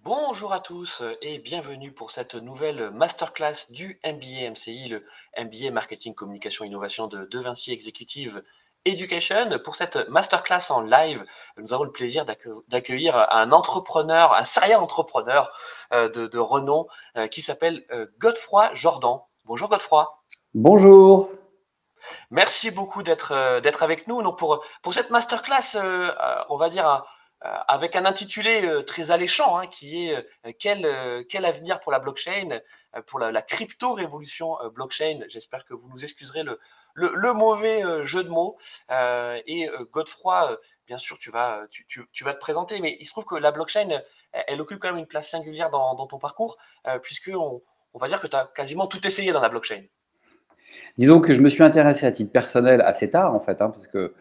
Bonjour à tous et bienvenue pour cette nouvelle masterclass du MBA MCI, le MBA Marketing, Communication, Innovation de Vinci Executive Education. Pour cette masterclass en live, nous avons le plaisir d'accueillir un entrepreneur, un serial entrepreneur de renom qui s'appelle Godefroy Jordan. Bonjour Godefroy. Bonjour. Merci beaucoup d'être avec nous. Donc pour cette masterclass, on va dire avec un intitulé très alléchant, hein, qui est quel avenir pour la blockchain, pour la crypto-révolution blockchain. J'espère que vous nous excuserez le mauvais jeu de mots. Godefroy, bien sûr, tu vas te présenter, mais il se trouve que la blockchain, elle occupe quand même une place singulière dans ton parcours, puisque on va dire que tu as quasiment tout essayé dans la blockchain. Disons que je me suis intéressé à titre personnel assez tard, en fait, hein, parce que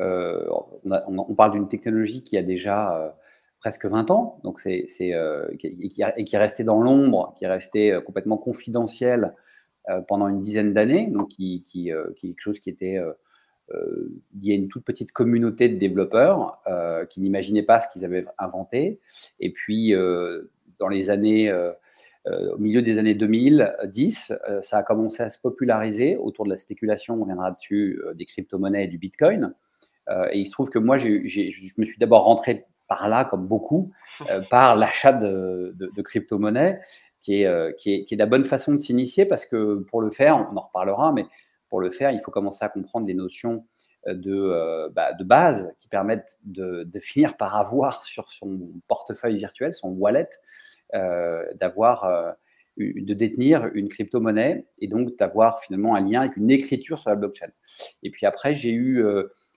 on parle d'une technologie qui a déjà presque 20 ans, donc qui est restée dans l'ombre, qui est restée complètement confidentielle pendant une dizaine d'années, donc qui est quelque chose qui était lié à une toute petite communauté de développeurs qui n'imaginaient pas ce qu'ils avaient inventé. Et puis, dans les années au milieu des années 2010, ça a commencé à se populariser autour de la spéculation, on reviendra dessus, des crypto-monnaies et du Bitcoin. Et il se trouve que moi, je me suis d'abord rentré par là, comme beaucoup, par l'achat de crypto-monnaies, qui est la bonne façon de s'initier, parce que pour le faire, on en reparlera, mais pour le faire, il faut commencer à comprendre les notions de base qui permettent de finir par avoir sur son portefeuille virtuel, son wallet, de détenir une crypto-monnaie et donc d'avoir finalement un lien avec une écriture sur la blockchain. Et puis après, j'ai eu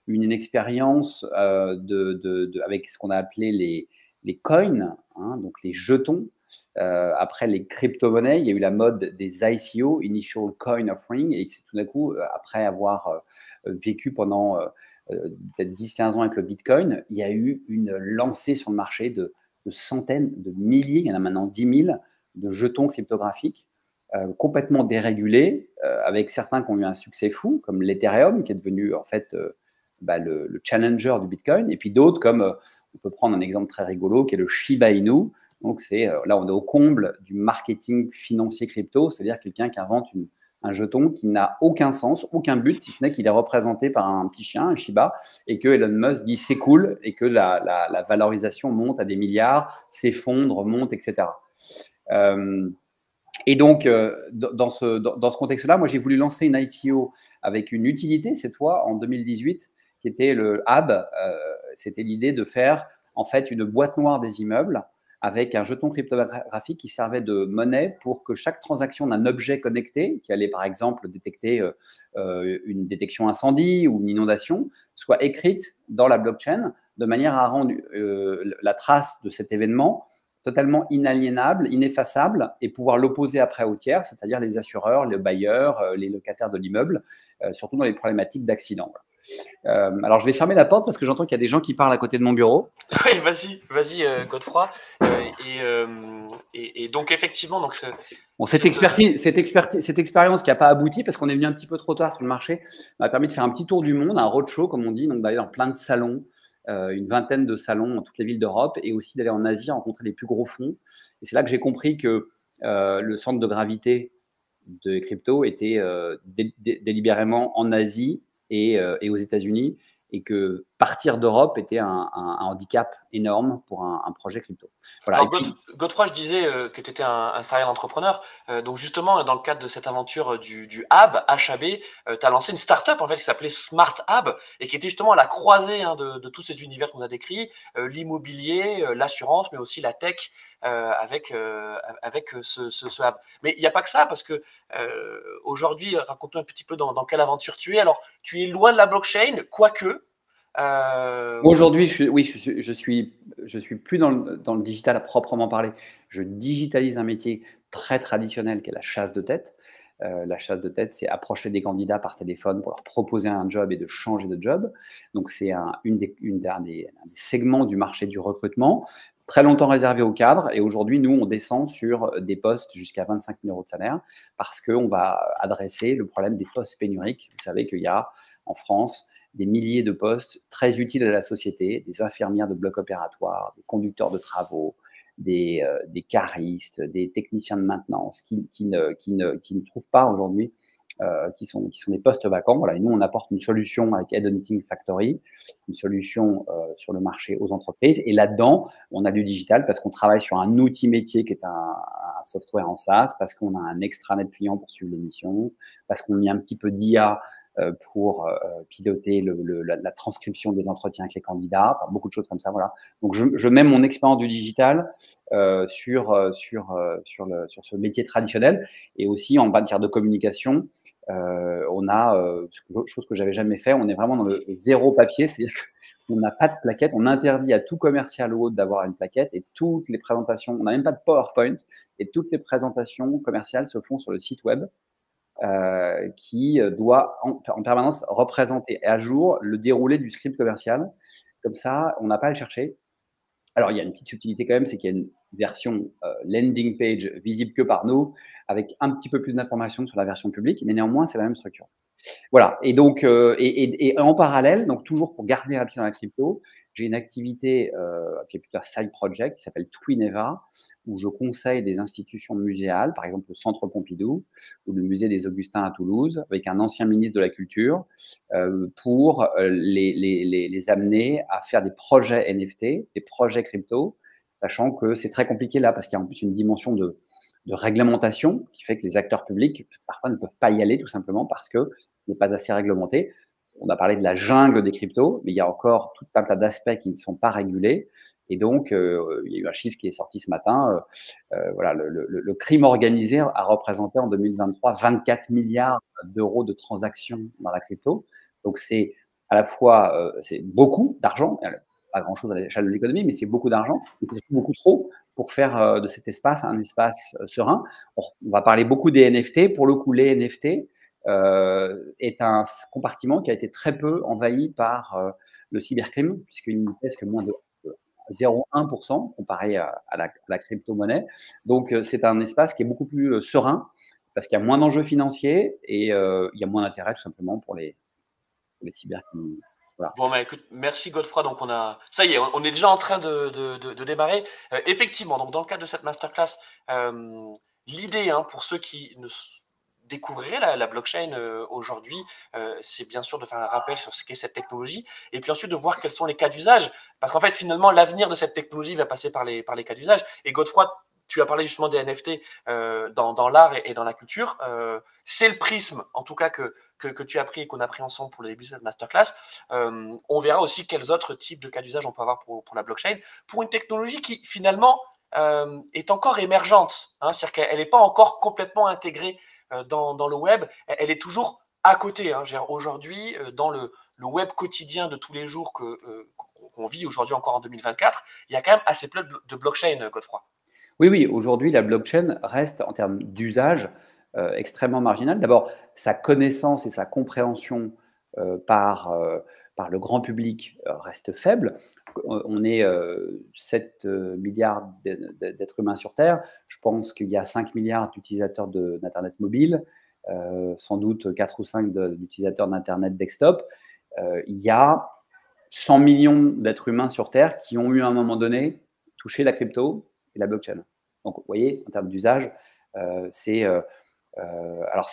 une expérience avec ce qu'on a appelé les coins, hein, donc les jetons. Après les crypto-monnaies, il y a eu la mode des ICO, Initial Coin Offering, et c'est tout d'un coup, après avoir vécu pendant peut-être 10-15 ans avec le Bitcoin, il y a eu une lancée sur le marché de centaines, de milliers, il y en a maintenant 10 000, de jetons cryptographiques complètement dérégulés, avec certains qui ont eu un succès fou, comme l'Ethereum, qui est devenu en fait le challenger du Bitcoin, et puis d'autres comme, on peut prendre un exemple très rigolo, qui est le Shiba Inu. Donc là, on est au comble du marketing financier crypto, c'est-à-dire quelqu'un qui invente un jeton qui n'a aucun sens, aucun but, si ce n'est qu'il est représenté par un petit chien, un Shiba, et que Elon Musk dit c'est cool, et que la valorisation monte à des milliards, s'effondre, monte, etc. Euh, et donc, dans ce contexte-là, moi, j'ai voulu lancer une ICO avec une utilité, cette fois, en 2018, qui était le Hub. C'était l'idée de faire, en fait, une boîte noire des immeubles avec un jeton cryptographique qui servait de monnaie pour que chaque transaction d'un objet connecté, qui allait par exemple détecter une détection incendie ou une inondation, soit écrite dans la blockchain de manière à rendre la trace de cet événement totalement inaliénable, ineffaçable, et pouvoir l'opposer après aux tiers, c'est-à-dire les assureurs, les bailleurs, les locataires de l'immeuble, surtout dans les problématiques d'accident. Alors, je vais fermer la porte parce que j'entends qu'il y a des gens qui parlent à côté de mon bureau. Oui, vas-y, Godefroy. Et donc effectivement, Bon, cette, cette expérience qui n'a pas abouti parce qu'on est venu un petit peu trop tard sur le marché m'a permis de faire un petit tour du monde, un roadshow, comme on dit, donc d'aller dans plein de salons, une vingtaine de salons dans toutes les villes d'Europe, et aussi d'aller en Asie rencontrer les plus gros fonds. Et c'est là que j'ai compris que le centre de gravité de crypto était délibérément en Asie et aux États-Unis, et que partir d'Europe était un handicap énorme pour un projet crypto. Voilà. Et Alors puis, Godefroy, je disais que tu étais un serial entrepreneur. Donc justement, dans le cadre de cette aventure du Hub, HAB, tu as lancé une start-up en fait qui s'appelait Smart Hub et qui était justement à la croisée, hein, de tous ces univers qu'on a décrits, l'immobilier, l'assurance, mais aussi la tech avec ce Hub. Mais il n'y a pas que ça, parce que aujourd'hui, raconte-nous un petit peu dans quelle aventure tu es. Alors, tu es loin de la blockchain, quoique. moi, Euh, aujourd'hui, oui, je suis plus dans le digital à proprement parler. Je digitalise un métier très traditionnel qui est la chasse de tête. La chasse de tête, c'est approcher des candidats par téléphone pour leur proposer un job et de changer de job. Donc, c'est un des segments du marché du recrutement, très longtemps réservé aux cadres. Et aujourd'hui, nous, on descend sur des postes jusqu'à 25 000 euros de salaire parce qu'on va adresser le problème des postes pénuriques. Vous savez qu'il y a en France des milliers de postes très utiles à la société, des infirmières de bloc opératoire, des conducteurs de travaux, des caristes, des techniciens de maintenance qui ne trouvent pas aujourd'hui, qui sont des postes vacants. Voilà, et nous, on apporte une solution avec Headhunting Factory, une solution sur le marché aux entreprises. Et là-dedans, on a du digital parce qu'on travaille sur un outil métier qui est un software en SaaS, parce qu'on a un extranet client pour suivre l'émission, parce qu'on met un petit peu d'IA pour piloter la transcription des entretiens avec les candidats, enfin, beaucoup de choses comme ça. Voilà. Donc, je mets mon expérience du digital sur ce métier traditionnel, et aussi en matière de communication. On a chose que j'avais jamais fait. On est vraiment dans le zéro papier, c'est-à-dire qu'on n'a pas de plaquette. On interdit à tout commercial ou autre d'avoir une plaquette, et toutes les présentations, on n'a même pas de PowerPoint, et toutes les présentations commerciales se font sur le site web. Qui doit en permanence représenter à jour le déroulé du script commercial. Comme ça, on n'a pas à le chercher. Alors, il y a une petite subtilité quand même, c'est qu'il y a une version landing page visible que par nous, avec un petit peu plus d'informations sur la version publique, mais néanmoins, c'est la même structure. Voilà, et donc, et en parallèle, donc toujours pour garder un pied dans la crypto, j'ai une activité qui est plutôt un side project, qui s'appelle Twineva, où je conseille des institutions muséales, par exemple le Centre Pompidou ou le Musée des Augustins à Toulouse, avec un ancien ministre de la Culture, pour les amener à faire des projets NFT, des projets crypto, sachant que c'est très compliqué là, parce qu'il y a en plus une dimension de réglementation qui fait que les acteurs publics parfois ne peuvent pas y aller, tout simplement parce que ce n'est pas assez réglementé. On a parlé de la jungle des cryptos, mais il y a encore tout un tas d'aspects qui ne sont pas régulés. Et donc, il y a eu un chiffre qui est sorti ce matin. Voilà, le crime organisé a représenté en 2023 24 milliards d'euros de transactions dans la crypto. Donc, c'est à la fois c'est beaucoup d'argent, pas grand-chose à l'échelle de l'économie, mais c'est beaucoup d'argent, et c'est beaucoup trop pour faire de cet espace un espace serein. On va parler beaucoup des NFT. Pour le coup, les NFT est un compartiment qui a été très peu envahi par le cybercrime, puisqu'il ne pèse que moins de 0,1% comparé à la crypto-monnaie. Donc, c'est un espace qui est beaucoup plus serein, parce qu'il y a moins d'enjeux financiers, et il y a moins d'intérêt tout simplement pour les cybercriminels. Voilà. Bon, bah, écoute, merci Godefroy. Donc, ça y est, on est déjà en train de démarrer. Effectivement, donc dans le cadre de cette masterclass, l'idée, hein, pour ceux qui découvriraient la blockchain aujourd'hui, c'est bien sûr de faire un rappel sur ce qu'est cette technologie, et puis ensuite de voir quels sont les cas d'usage, parce qu'en fait, finalement, l'avenir de cette technologie va passer par les cas d'usage. Et Godefroy, tu as parlé justement des NFT dans l'art et dans la culture. C'est le prisme, en tout cas, que tu as pris et qu'on a pris ensemble pour le début de cette masterclass. On verra aussi quels autres types de cas d'usage on peut avoir pour la blockchain, pour une technologie qui finalement est encore émergente, hein, c'est-à-dire qu'elle n'est pas encore complètement intégrée dans le web, elle est toujours à côté. Hein. Aujourd'hui, dans le web quotidien de tous les jours qu'on vit aujourd'hui encore en 2024, il y a quand même assez peu de blockchain, Godefroy. Oui, oui, aujourd'hui, la blockchain reste, en termes d'usage, extrêmement marginale. D'abord, sa connaissance et sa compréhension par le grand public reste faible. On est 7 milliards d'êtres humains sur Terre. Je pense qu'il y a 5 milliards d'utilisateurs d'Internet mobile, sans doute 4 ou 5 d'utilisateurs d'Internet desktop. Il y a 100 millions d'êtres humains sur Terre qui ont eu à un moment donné touché la crypto et la blockchain. Donc, vous voyez, en termes d'usage, alors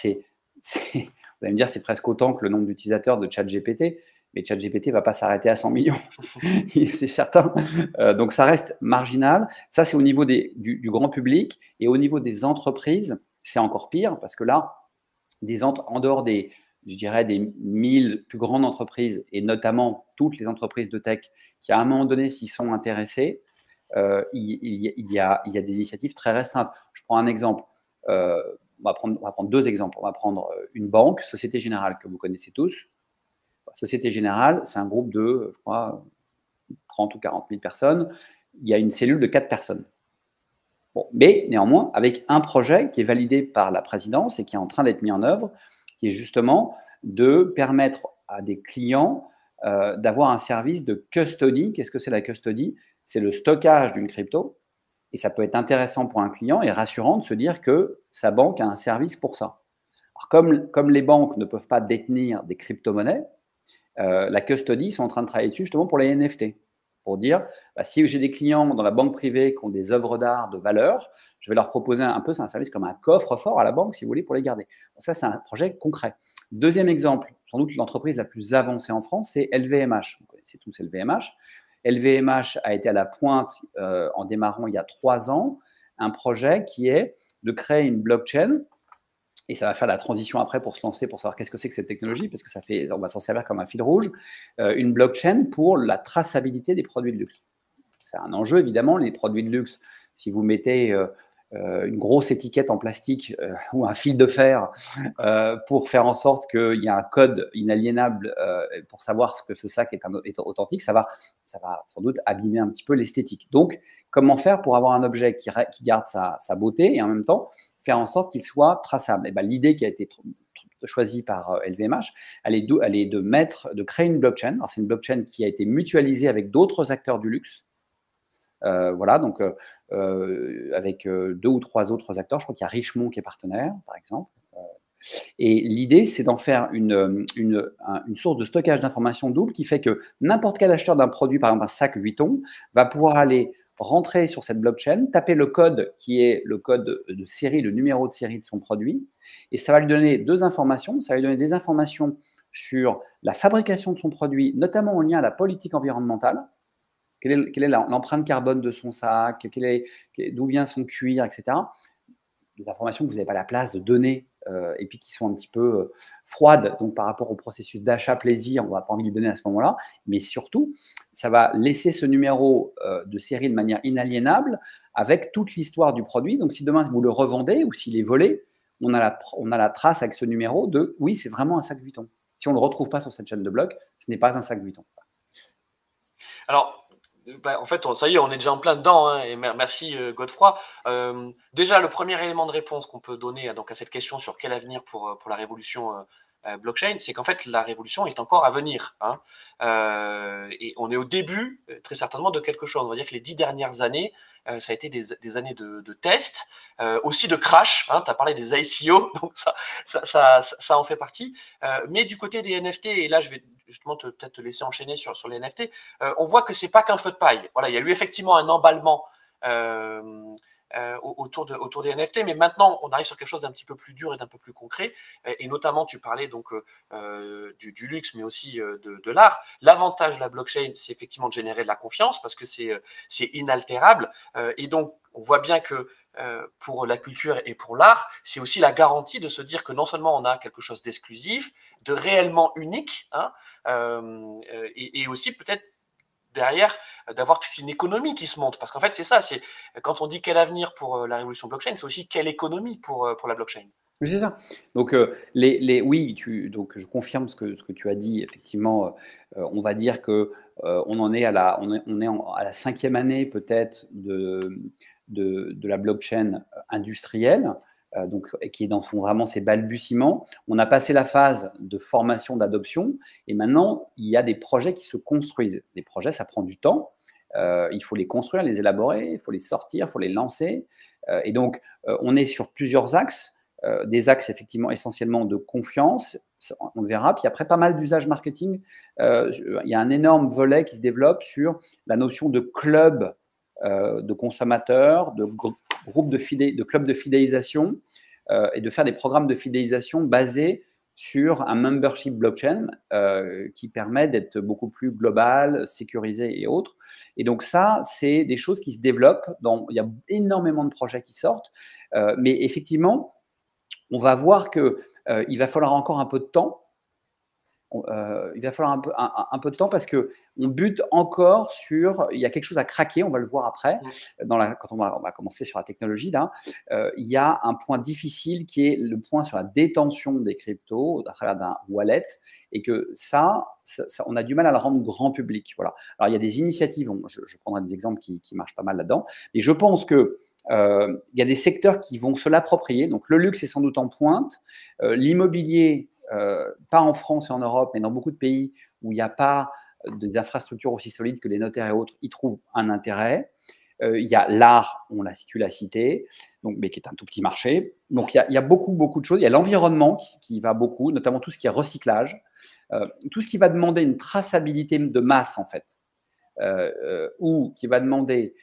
vous allez me dire, c'est presque autant que le nombre d'utilisateurs de ChatGPT, mais ChatGPT ne va pas s'arrêter à 100 millions, c'est certain. Donc, ça reste marginal. Ça, c'est au niveau du grand public. Et au niveau des entreprises, c'est encore pire, parce que là, en dehors je dirais, des 1000 plus grandes entreprises, et notamment toutes les entreprises de tech, qui à un moment donné s'y sont intéressées, il y a des initiatives très restreintes. Je prends un exemple. On va prendre deux exemples. On va prendre une banque, Société Générale, que vous connaissez tous. Société Générale, c'est un groupe de, je crois, 30 ou 40 000 personnes. Il y a une cellule de 4 personnes. Bon, mais néanmoins, avec un projet qui est validé par la présidence et qui est en train d'être mis en œuvre, qui est justement de permettre à des clients d'avoir un service de custody. Qu'est-ce que c'est la custody? C'est le stockage d'une crypto, et ça peut être intéressant pour un client et rassurant de se dire que sa banque a un service pour ça. Alors, comme les banques ne peuvent pas détenir des crypto-monnaies, la custody, ils sont en train de travailler dessus justement pour les NFT. pour dire, bah, si j'ai des clients dans la banque privée qui ont des œuvres d'art de valeur, je vais leur proposer un peu, c'est un service comme un coffre-fort à la banque, si vous voulez, pour les garder. Donc ça, c'est un projet concret. Deuxième exemple, sans doute l'entreprise la plus avancée en France, c'est LVMH. Vous connaissez tous LVMH. LVMH a été à la pointe en démarrant il y a 3 ans, un projet qui est de créer une blockchain. Et ça va faire la transition après pour se lancer, pour savoir qu'est-ce que c'est que cette technologie, parce que on va s'en servir comme un fil rouge, une blockchain pour la traçabilité des produits de luxe. C'est un enjeu, évidemment, les produits de luxe. Si vous mettez une grosse étiquette en plastique ou un fil de fer pour faire en sorte qu'il y ait un code inaliénable pour savoir ce que ce sac est authentique, ça va sans doute abîmer un petit peu l'esthétique. Donc, comment faire pour avoir un objet qui garde sa beauté et en même temps faire en sorte qu'il soit traçable? Et ben, l'idée qui a été choisie par LVMH, elle est de créer une blockchain. Alors, c'est une blockchain qui a été mutualisée avec d'autres acteurs du luxe. Voilà, donc avec 2 ou 3 autres acteurs. Je crois qu'il y a Richemont qui est partenaire, par exemple. Et l'idée, c'est d'en faire une source de stockage d'informations double qui fait que n'importe quel acheteur d'un produit, par exemple un sac Vuitton, va pouvoir aller rentrer sur cette blockchain, taper le code qui est le code de série, le numéro de série de son produit, et ça va lui donner 2 informations. Ça va lui donner des informations sur la fabrication de son produit, notamment en lien à la politique environnementale. Quelle est l'empreinte carbone de son sac, d'où vient son cuir, etc. Des informations que vous n'avez pas la place de donner et puis qui sont un petit peu froides, donc par rapport au processus d'achat plaisir, on n'a pas envie de les donner à ce moment-là, mais surtout, ça va laisser ce numéro de série de manière inaliénable avec toute l'histoire du produit. Donc si demain vous le revendez ou s'il est volé, on a la trace avec ce numéro de oui, c'est vraiment un sac Vuitton. Si on ne le retrouve pas sur cette chaîne de blocs, ce n'est pas un sac Vuitton. Alors, bah, en fait, ça y est, on est déjà en plein dedans, hein, et merci Godefroy. Déjà, le premier élément de réponse qu'on peut donner donc, à cette question sur quel avenir pour la révolution blockchain, c'est qu'en fait, la révolution est encore à venir. Hein. Et on est au début, très certainement, de quelque chose. On va dire que les 10 dernières années, ça a été des années de tests, aussi de crash. Hein, tu as parlé des ICO, donc ça en fait partie. Mais du côté des NFT, et là, je vais justement peut-être te laisser enchaîner sur les NFT, on voit que c'est pas qu'un feu de paille. Voilà, il y a eu effectivement un emballement autour des NFT, mais maintenant on arrive sur quelque chose d'un petit peu plus dur et d'un peu plus concret, et notamment tu parlais donc du luxe, mais aussi de l'art. L'avantage de la blockchain, c'est effectivement de générer de la confiance parce que c'est inaltérable, et donc on voit bien que pour la culture et pour l'art, c'est aussi la garantie de se dire que non seulement on a quelque chose d'exclusif, de réellement unique, hein, et aussi peut-être derrière d'avoir toute une économie qui se monte. Parce qu'en fait, c'est ça, c'est quand on dit quel avenir pour la révolution blockchain, c'est aussi quelle économie pour la blockchain. Oui, c'est ça. Donc, oui, donc je confirme ce que tu as dit. Effectivement, on va dire que on en est à la, on est à la 5e année peut-être de la blockchain industrielle, donc qui est dans vraiment ses balbutiements. On a passé la phase de formation, d'adoption, et maintenant il y a des projets qui se construisent. Les projets, ça prend du temps. Il faut les construire, les élaborer, il faut les sortir, il faut les lancer. Et donc, on est sur plusieurs axes. Des axes effectivement essentiellement de confiance, on le verra, puis après pas mal d'usages marketing. Il y a un énorme volet qui se développe sur la notion de club de consommateurs, de groupes de clubs de fidélisation, et de faire des programmes de fidélisation basés sur un membership blockchain qui permet d'être beaucoup plus global, sécurisé et autres. Et donc ça, c'est des choses qui se développent. Il y a énormément de projets qui sortent, mais effectivement, on va voir qu'il va falloir encore un peu de temps. Il va falloir un peu de temps parce qu'on bute encore sur. Il y a quelque chose à craquer, on va le voir après, quand on va commencer sur la technologie. Là, il y a un point difficile qui est le point sur la détention des cryptos à travers d'un wallet, et que ça, on a du mal à le rendre grand public. Voilà. Alors, il y a des initiatives, je prendrai des exemples qui marchent pas mal là-dedans, et je pense que il y a des secteurs qui vont se l'approprier. Donc, le luxe est sans doute en pointe. L'immobilier, pas en France et en Europe, mais dans beaucoup de pays où il n'y a pas des infrastructures aussi solides que les notaires et autres, ils trouvent un intérêt. Il y a l'art, tu l'as cité, donc, mais qui est un tout petit marché. Donc, il y a beaucoup, beaucoup de choses. Il y a l'environnement qui va beaucoup, notamment tout ce qui est recyclage, tout ce qui va demander une traçabilité de masse, en fait. ou qui va demander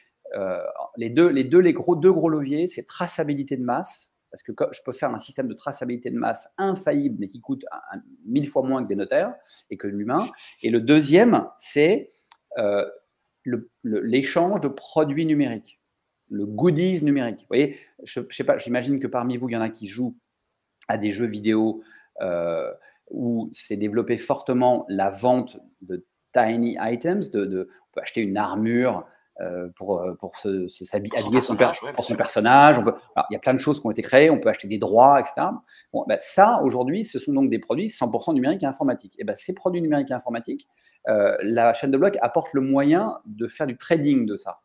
les deux gros leviers, c'est traçabilité de masse, parce que je peux faire un système de traçabilité de masse infaillible, mais qui coûte 1000 fois moins que des notaires et que l'humain. Et le deuxième, c'est l'échange de produits numériques, le goodies numérique. Vous voyez, je sais pas, j'imagine que parmi vous, il y en a qui jouent à des jeux vidéo où c'est développé fortement la vente de tiny items, on peut acheter une armure pour habiller pour son personnage. Il y a plein de choses qui ont été créées, on peut acheter des droits, etc. Bon, ben, ça, aujourd'hui, ce sont donc des produits 100% numériques et informatiques. Et ben, ces produits numériques et informatiques, la chaîne de blocs apporte le moyen de faire du trading de ça.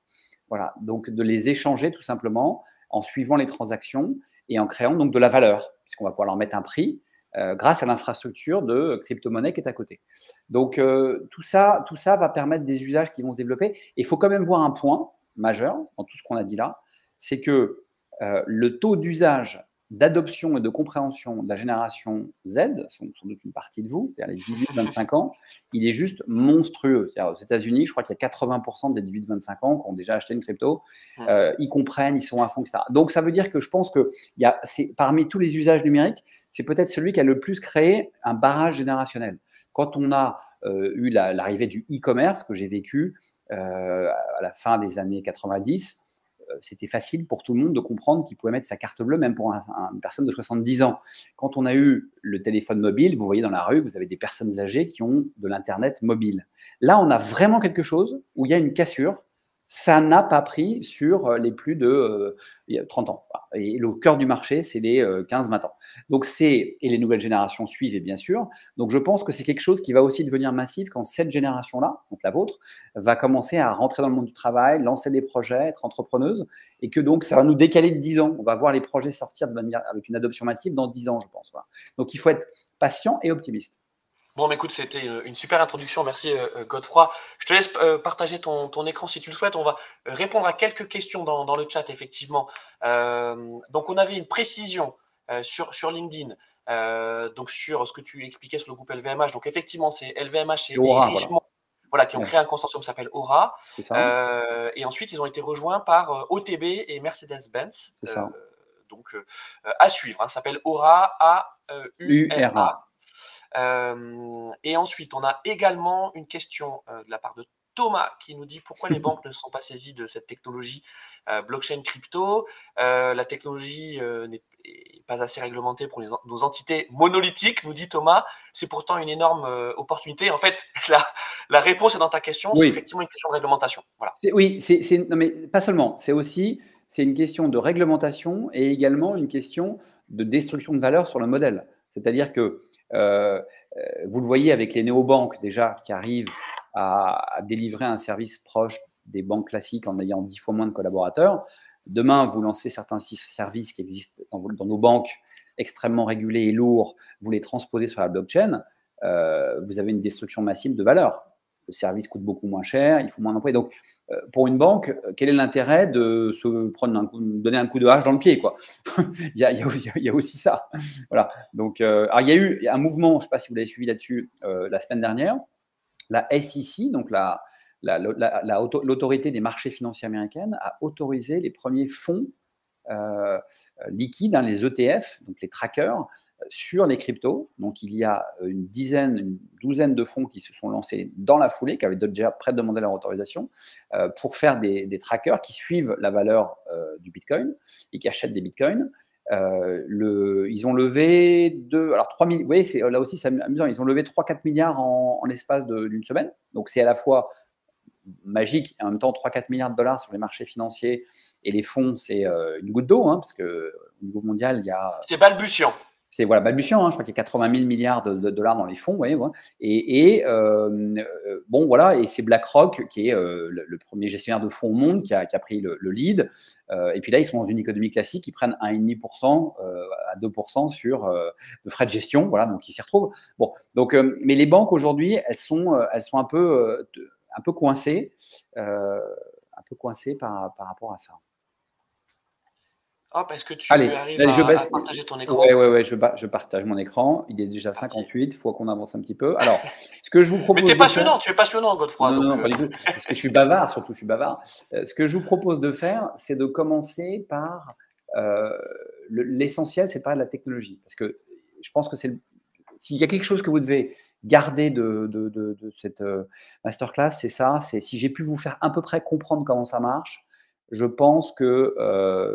Voilà, donc de les échanger tout simplement en suivant les transactions et en créant donc de la valeur, puisqu'on va pouvoir leur mettre un prix grâce à l'infrastructure de crypto-monnaie qui est à côté. Donc tout ça va permettre des usages qui vont se développer. Et il faut quand même voir un point majeur dans tout ce qu'on a dit là, c'est que le taux d'usage, d'adoption et de compréhension de la génération Z, sans doute une partie de vous, c'est-à-dire les 18-25 ans, il est juste monstrueux. C'est-à-dire aux États-Unis, je crois qu'il y a 80% des 18-25 ans qui ont déjà acheté une crypto. Ils comprennent, ils sont à fond, etc. Donc ça veut dire que je pense que parmi tous les usages numériques, c'est peut-être celui qui a le plus créé un barrage générationnel. Quand on a eu l'arrivée du e-commerce que j'ai vécu à la fin des années 90, c'était facile pour tout le monde de comprendre qu'il pouvait mettre sa carte bleue, même pour une personne de 70 ans. Quand on a eu le téléphone mobile, vous voyez dans la rue, vous avez des personnes âgées qui ont de l'Internet mobile. Là, on a vraiment quelque chose où il y a une cassure. Ça n'a pas pris sur les plus de 30 ans. Et le cœur du marché, c'est les 15-20 ans. Donc et les nouvelles générations suivent, et bien sûr. Donc je pense que c'est quelque chose qui va aussi devenir massif quand cette génération-là, donc la vôtre, va commencer à rentrer dans le monde du travail, lancer des projets, être entrepreneuse, et que donc ça va nous décaler de 10 ans. On va voir les projets sortir avec une adoption massive dans 10 ans, je pense. Voilà. Donc il faut être patient et optimiste. Bon, mais écoute, c'était une super introduction. Merci, Godefroy. Je te laisse partager ton écran si tu le souhaites. On va répondre à quelques questions dans le chat, effectivement. Donc, on avait une précision sur LinkedIn, donc sur ce que tu expliquais sur le groupe LVMH. Donc, effectivement, c'est LVMH et Aura, Richemont qui ont créé un consortium qui s'appelle Aura. C'est ça. Et ensuite, ils ont été rejoints par OTB et Mercedes-Benz. C'est ça. Donc, à suivre. Ça s'appelle Aura, A-U-R-A. Et ensuite, on a également une question de la part de Thomas qui nous dit pourquoi les banques ne sont pas saisies de cette technologie blockchain crypto. La technologie n'est pas assez réglementée pour nos entités monolithiques, nous dit Thomas. C'est pourtant une énorme opportunité. En fait, la réponse est dans ta question, c'est effectivement une question de réglementation. Voilà. Oui, non, mais pas seulement. C'est une question de réglementation et également une question de destruction de valeur sur le modèle. C'est-à-dire que vous le voyez avec les néobanques déjà qui arrivent à délivrer un service proche des banques classiques en ayant 10 fois moins de collaborateurs. Demain, vous lancez certains services qui existent dans nos banques extrêmement régulés et lourds, vous les transposez sur la blockchain, vous avez une destruction massive de valeur. Le service coûte beaucoup moins cher, il faut moins d'employés. Donc, pour une banque, quel est l'intérêt de se donner un coup de hache dans le pied, quoi. il y a aussi ça. Voilà. Donc, alors, il y a eu un mouvement, je ne sais pas si vous l'avez suivi là-dessus, la semaine dernière, la SEC, donc l'autorité des marchés financiers américaines, a autorisé les premiers fonds liquides, les ETF, donc les trackers, sur les cryptos. Donc, il y a une douzaine de fonds qui se sont lancés dans la foulée, qui avaient déjà demandé leur autorisation, pour faire des trackers qui suivent la valeur du Bitcoin et qui achètent des Bitcoins. Ils ont levé 3 000, vous voyez, là aussi c'est amusant, ils ont levé 3-4 milliards en l'espace d'une semaine. Donc, c'est à la fois magique et en même temps 3-4 milliards de dollars sur les marchés financiers et les fonds, c'est une goutte d'eau, parce qu'au niveau mondial, il y a… C'est balbutiant. C'est balbutiant, je crois qu'il y a 80 000 milliards de dollars dans les fonds. Vous voyez, voilà. Bon, voilà, et c'est BlackRock qui est le premier gestionnaire de fonds au monde qui a pris le lead. Et puis là, ils sont dans une économie classique, ils prennent 1,5% à 2% de frais de gestion. Voilà, donc ils s'y retrouvent. Bon, donc, mais les banques aujourd'hui, elles sont un peu coincées, par rapport à ça. Ah, parce que tu Allez, arrives là, je à baisse. partager ton Ouais, écran. ouais, ouais, je partage mon écran. Il est déjà Parti. 58, il faut qu'on avance un petit peu. Alors, ce que je vous Mais t'es propose de faire. passionnant, tu es passionnant, Godefroy. Non, non, Donc, non, pas du tout. Parce que je suis bavard, surtout, je suis bavard. Ce que je vous propose de faire, c'est de commencer par euh, l'essentiel, c'est de parler de la technologie. Parce que je pense que s'il y a quelque chose que vous devez garder de cette masterclass, c'est ça. C'est si j'ai pu vous faire à peu près comprendre comment ça marche, je pense que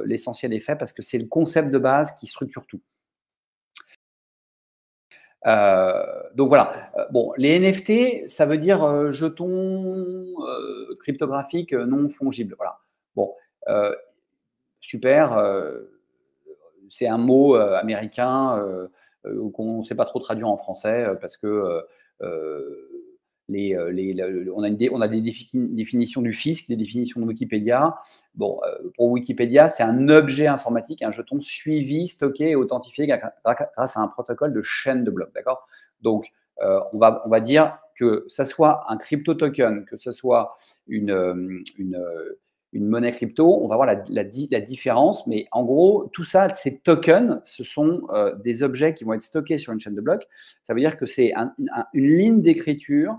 l'essentiel est fait parce que c'est le concept de base qui structure tout. Donc voilà. Bon, les NFT, ça veut dire jetons cryptographiques non fongibles. Voilà. Bon, euh, super. C'est un mot américain qu'on ne sait pas trop traduire en français parce que euh, on a des définitions du fisc, des définitions de Wikipédia. Bon, pour Wikipédia, c'est un objet informatique, un jeton suivi, stocké et authentifié grâce à un protocole de chaîne de blocs. D'accord. Donc, on va dire que ce soit un crypto token, que ce soit une monnaie crypto, on va voir la différence. Mais en gros, tout ça, ces tokens, ce sont des objets qui vont être stockés sur une chaîne de blocs. Ça veut dire que c'est une ligne d'écriture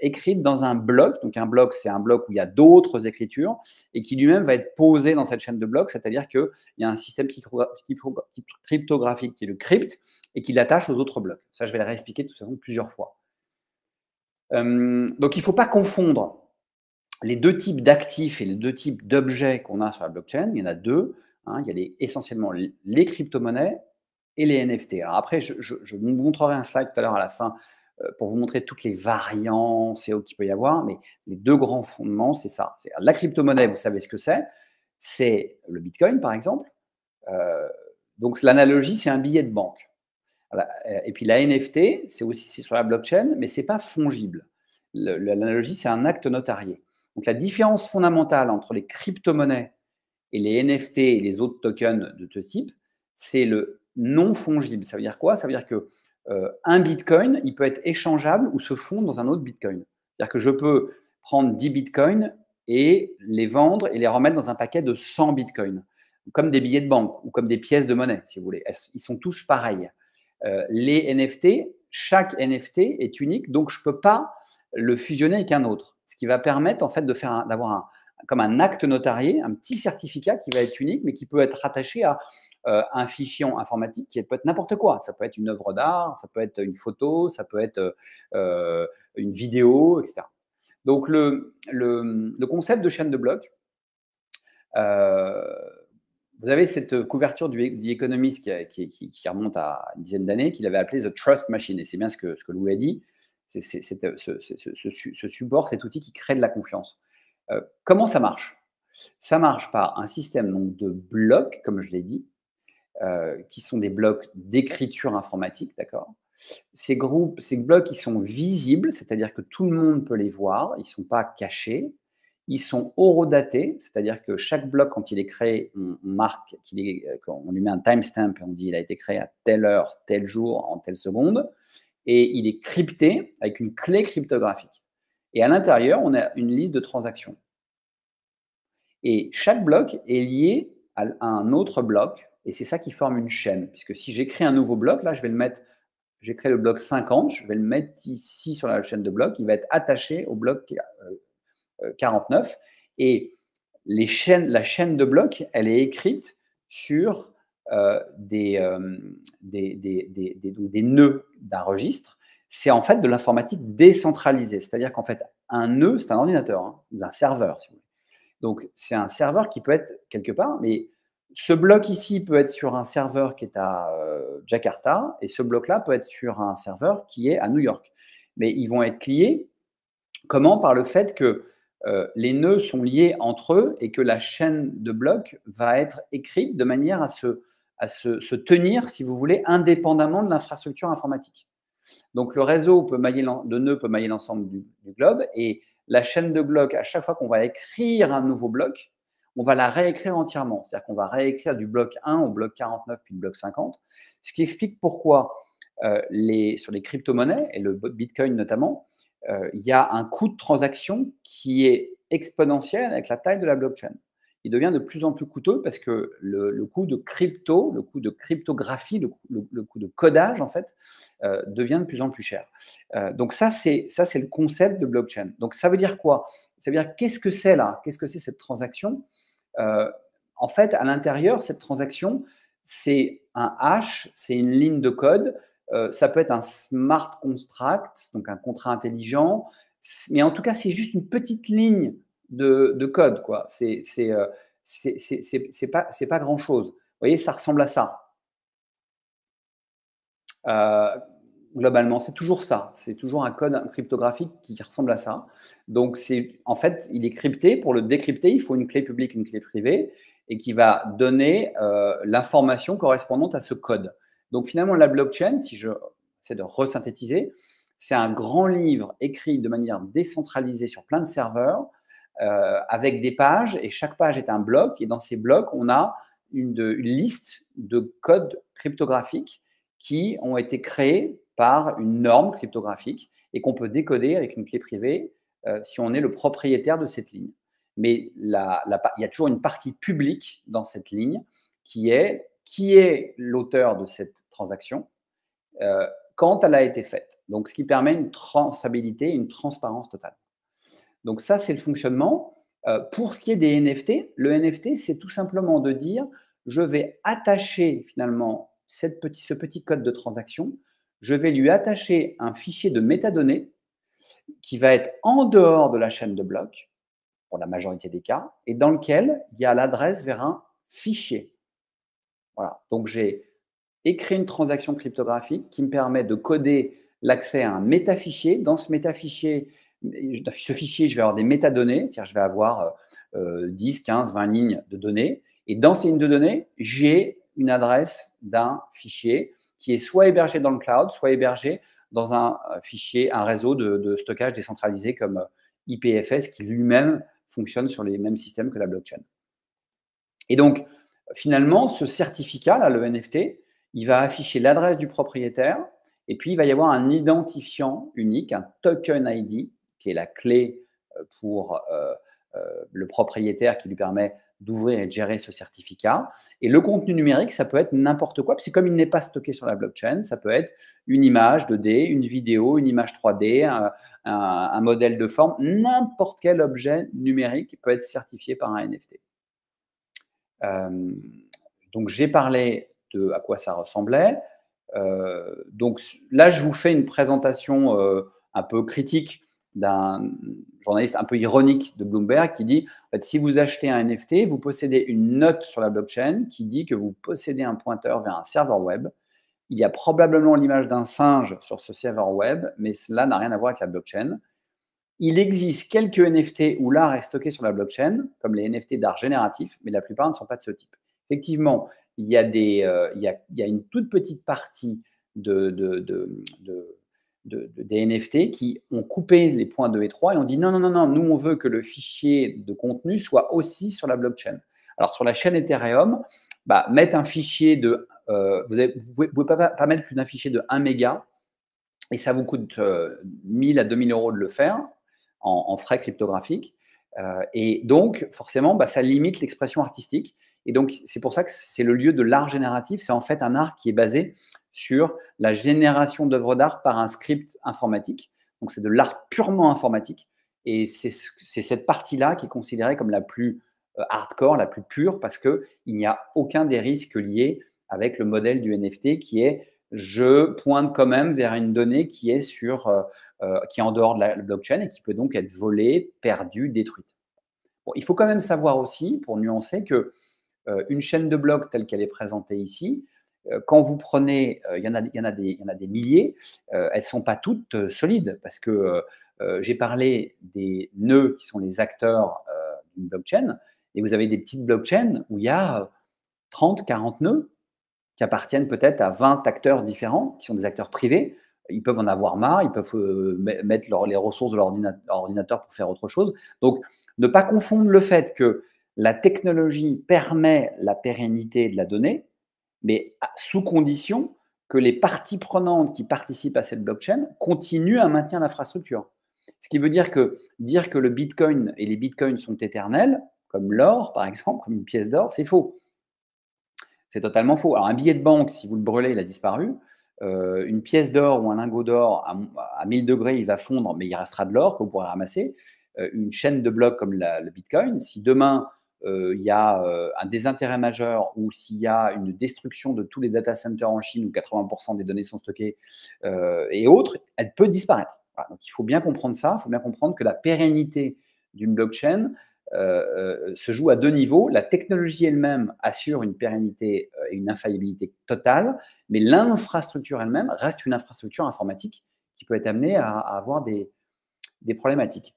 écrite dans un bloc. Donc un bloc, c'est un bloc où il y a d'autres écritures et qui lui-même va être posé dans cette chaîne de blocs. C'est-à-dire qu'il y a un système cryptographique qui est le crypt et qui l'attache aux autres blocs. Ça, je vais le réexpliquer de toute façon plusieurs fois. Donc il ne faut pas confondre les deux types d'actifs et les deux types d'objets qu'on a sur la blockchain. Il y en a deux. Hein, il y a essentiellement les crypto-monnaies et les NFT. Alors après, je vous montrerai un slide tout à l'heure à la fin pour vous montrer toutes les variances et autres qu'il peut y avoir. Mais les deux grands fondements, c'est ça. La crypto-monnaie, vous savez ce que c'est. C'est le Bitcoin, par exemple. Euh, donc l'analogie, c'est un billet de banque. Voilà. Et puis la NFT, c'est sur la blockchain, mais ce n'est pas fongible. L'analogie, c'est un acte notarié. Donc la différence fondamentale entre les crypto-monnaies et les NFT et les autres tokens de ce type, c'est le non fongible. Ça veut dire quoi? Ça veut dire que un bitcoin, il peut être échangeable ou se fondre dans un autre bitcoin. C'est-à-dire que je peux prendre 10 bitcoins et les vendre et les remettre dans un paquet de 100 bitcoins, comme des billets de banque ou comme des pièces de monnaie, si vous voulez. Ils sont tous pareils. Les NFT, chaque NFT est unique, donc je ne peux pas le fusionner avec un autre. Ce qui va permettre en fait d'avoir comme un acte notarié, un petit certificat qui va être unique, mais qui peut être rattaché à un fichier informatique qui peut être n'importe quoi. Ça peut être une œuvre d'art, ça peut être une photo, ça peut être une vidéo, etc. Donc le concept de chaîne de blocs, euh, vous avez cette couverture The Economist qui remonte à une dizaine d'années, qu'il avait appelé The Trust Machine. Et c'est bien ce que Louis a dit. C'est ce support, cet outil qui crée de la confiance. Comment ça marche? Ça marche par un système donc, de blocs, comme je l'ai dit, qui sont des blocs d'écriture informatique, d'accord? Ces blocs, ils sont visibles, c'est-à-dire que tout le monde peut les voir, ils ne sont pas cachés. Ils sont horodatés, c'est-à-dire que chaque bloc, quand il est créé, on marque on lui met un timestamp et on dit il a été créé à telle heure, tel jour, en telle seconde. Et il est crypté avec une clé cryptographique. Et à l'intérieur, on a une liste de transactions. Et chaque bloc est lié à un autre bloc, et c'est ça qui forme une chaîne. Puisque si j'écris un nouveau bloc, là, j'ai créé le bloc 50, je vais le mettre ici sur la chaîne de blocs, il va être attaché au bloc 49. Et la chaîne de blocs, elle est écrite sur des nœuds d'un registre. C'est en fait de l'informatique décentralisée. C'est-à-dire qu'en fait, un nœud, c'est un ordinateur, hein, un serveur, si vous voulez. Donc, c'est un serveur qui peut être quelque part, mais ce bloc ici peut être sur un serveur qui est à Jakarta, et ce bloc-là peut être sur un serveur qui est à New York. Mais ils vont être liés. Comment? Par le fait que les nœuds sont liés entre eux et que la chaîne de blocs va être écrite de manière à se tenir, si vous voulez, indépendamment de l'infrastructure informatique. Donc le réseau de nœuds peut mailler l'ensemble du globe, et la chaîne de blocs, à chaque fois qu'on va écrire un nouveau bloc, on va la réécrire entièrement. C'est-à-dire qu'on va réécrire du bloc 1 au bloc 49 puis le bloc 50, ce qui explique pourquoi sur les crypto-monnaies, et le Bitcoin notamment, il y a un coût de transaction qui est exponentiel avec la taille de la blockchain. il devient de plus en plus coûteux parce que le coût de crypto, le coût de cryptographie, le coût de codage, en fait, devient de plus en plus cher. Donc ça, c'est le concept de blockchain. Donc ça veut dire quoi? Ça veut dire qu'est-ce que c'est là? Qu'est-ce que c'est cette transaction? En fait, à l'intérieur, cette transaction, c'est un hash, c'est une ligne de code. Ça peut être un smart contract, donc un contrat intelligent, mais en tout cas, c'est juste une petite ligne de code, quoi. C'est pas grand-chose. Vous voyez, ça ressemble à ça. Globalement, c'est toujours ça. C'est toujours un code cryptographique qui ressemble à ça. Donc, en fait, il est crypté. Pour le décrypter, il faut une clé publique, une clé privée, et qui va donner l'information correspondante à ce code. Donc, finalement, la blockchain, si je essaie de resynthétiser, c'est un grand livre écrit de manière décentralisée sur plein de serveurs, avec des pages, et chaque page est un bloc. Et dans ces blocs, on a une liste de codes cryptographiques qui ont été créés par une norme cryptographique et qu'on peut décoder avec une clé privée si on est le propriétaire de cette ligne. Mais il y a toujours une partie publique dans cette ligne qui est l'auteur de cette transaction quand elle a été faite. Donc, ce qui permet une traçabilité, une transparence totale. Donc ça, c'est le fonctionnement. Pour ce qui est des NFT, le NFT, c'est tout simplement de dire, je vais attacher finalement ce petit code de transaction, je vais lui attacher un fichier de métadonnées qui va être en dehors de la chaîne de blocs, pour la majorité des cas, et dans lequel il y a l'adresse vers un fichier. Voilà. Donc j'ai écrit une transaction cryptographique qui me permet de coder l'accès à un métafichier. Dans ce métafichier, ce fichier, je vais avoir des métadonnées, c'est-à-dire je vais avoir 10, 15, 20 lignes de données. Et dans ces lignes de données, j'ai une adresse d'un fichier qui est soit hébergé dans le cloud, soit hébergé dans un fichier, un réseau de stockage décentralisé comme IPFS qui lui-même fonctionne sur les mêmes systèmes que la blockchain. Et donc, finalement, ce certificat, là, le NFT, il va afficher l'adresse du propriétaire et puis il va y avoir un identifiant unique, un token ID, qui est la clé pour le propriétaire qui lui permet d'ouvrir et de gérer ce certificat. Et le contenu numérique, ça peut être n'importe quoi, parce que comme il n'est pas stocké sur la blockchain, ça peut être une image 2D, une vidéo, une image 3D, un modèle de forme, n'importe quel objet numérique peut être certifié par un NFT. Donc, j'ai parlé de à quoi ça ressemblait. Donc là, je vous fais une présentation un peu critique d'un journaliste un peu ironique de Bloomberg qui dit en fait, si vous achetez un NFT, vous possédez une note sur la blockchain qui dit que vous possédez un pointeur vers un serveur web. Il y a probablement l'image d'un singe sur ce serveur web, mais cela n'a rien à voir avec la blockchain. Il existe quelques NFT où l'art est stocké sur la blockchain, comme les NFT d'art génératif, mais la plupart ne sont pas de ce type. Effectivement, il y a une toute petite partie des NFT qui ont coupé les points 2 et 3 et on dit non, non, non, non, nous on veut que le fichier de contenu soit aussi sur la blockchain. Alors sur la chaîne Ethereum, mettre un fichier de, vous ne pouvez pas mettre plus d'un fichier de 1 méga et ça vous coûte 1000 à 2000 euros de le faire en frais cryptographiques. Et donc, forcément, ça limite l'expression artistique. Et donc, c'est pour ça que c'est le lieu de l'art génératif. C'est en fait un art qui est basé sur la génération d'œuvres d'art par un script informatique. Donc, c'est de l'art purement informatique. Et c'est cette partie-là qui est considérée comme la plus hardcore, la plus pure, parce qu'il n'y a aucun des risques liés avec le modèle du NFT qui est je pointe quand même vers une donnée qui est qui est en dehors de la blockchain et qui peut donc être volée, perdue, détruite. Bon, il faut quand même savoir aussi, pour nuancer, que une chaîne de blocs telle qu'elle est présentée ici, quand vous prenez, il y en a des milliers, elles ne sont pas toutes solides parce que j'ai parlé des nœuds qui sont les acteurs d'une blockchain et vous avez des petites blockchains où il y a 30, 40 nœuds qui appartiennent peut-être à 20 acteurs différents, qui sont des acteurs privés. Ils peuvent en avoir marre, ils peuvent mettre les ressources de leur ordinateur pour faire autre chose. Donc, ne pas confondre le fait que la technologie permet la pérennité de la donnée, mais sous condition que les parties prenantes qui participent à cette blockchain continuent à maintenir l'infrastructure. Ce qui veut dire que le Bitcoin et les Bitcoins sont éternels, comme l'or, par exemple, comme une pièce d'or, c'est faux. C'est totalement faux. Alors, un billet de banque, si vous le brûlez, il a disparu. Une pièce d'or ou un lingot d'or, à 1000 degrés, il va fondre, mais il restera de l'or que vous pourrez ramasser. Une chaîne de blocs comme le Bitcoin, si demain, il y a un désintérêt majeur ou s'il y a une destruction de tous les data centers en Chine où 80% des données sont stockées et autres, elle peut disparaître. Voilà. Donc, il faut bien comprendre ça. Il faut bien comprendre que la pérennité d'une blockchain, se joue à deux niveaux. La technologie elle-même assure une pérennité et une infaillibilité totale, mais l'infrastructure elle-même reste une infrastructure informatique qui peut être amenée à avoir des problématiques.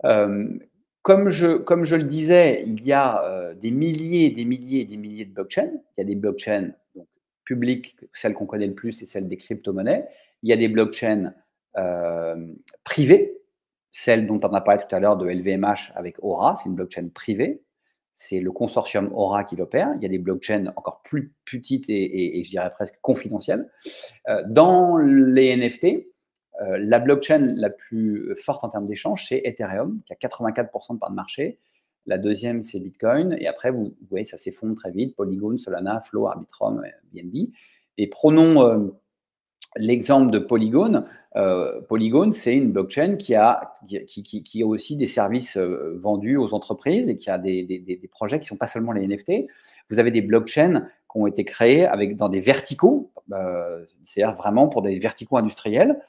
Comme je le disais, il y a des milliers, des milliers et des milliers de blockchains. Il y a des blockchains donc, publiques, celles qu'on connaît le plus, c'est celles des crypto-monnaies. Il y a des blockchains privées, celle dont on a parlé tout à l'heure de LVMH avec Aura, c'est une blockchain privée. C'est le consortium Aura qui l'opère. Il y a des blockchains encore plus petites et je dirais presque confidentielles. Dans les NFT, la blockchain la plus forte en termes d'échange, c'est Ethereum, qui a 84% de part de marché. La deuxième, c'est Bitcoin. Et après, vous voyez, ça s'effondre très vite. Polygon, Solana, Flow, Arbitrum, BNB. Et prenons l'exemple de Polygon. Polygon, c'est une blockchain qui a aussi des services vendus aux entreprises et qui a des projets qui ne sont pas seulement les NFT. Vous avez des blockchains qui ont été créés dans des verticaux, c'est-à-dire vraiment pour des verticaux industriels.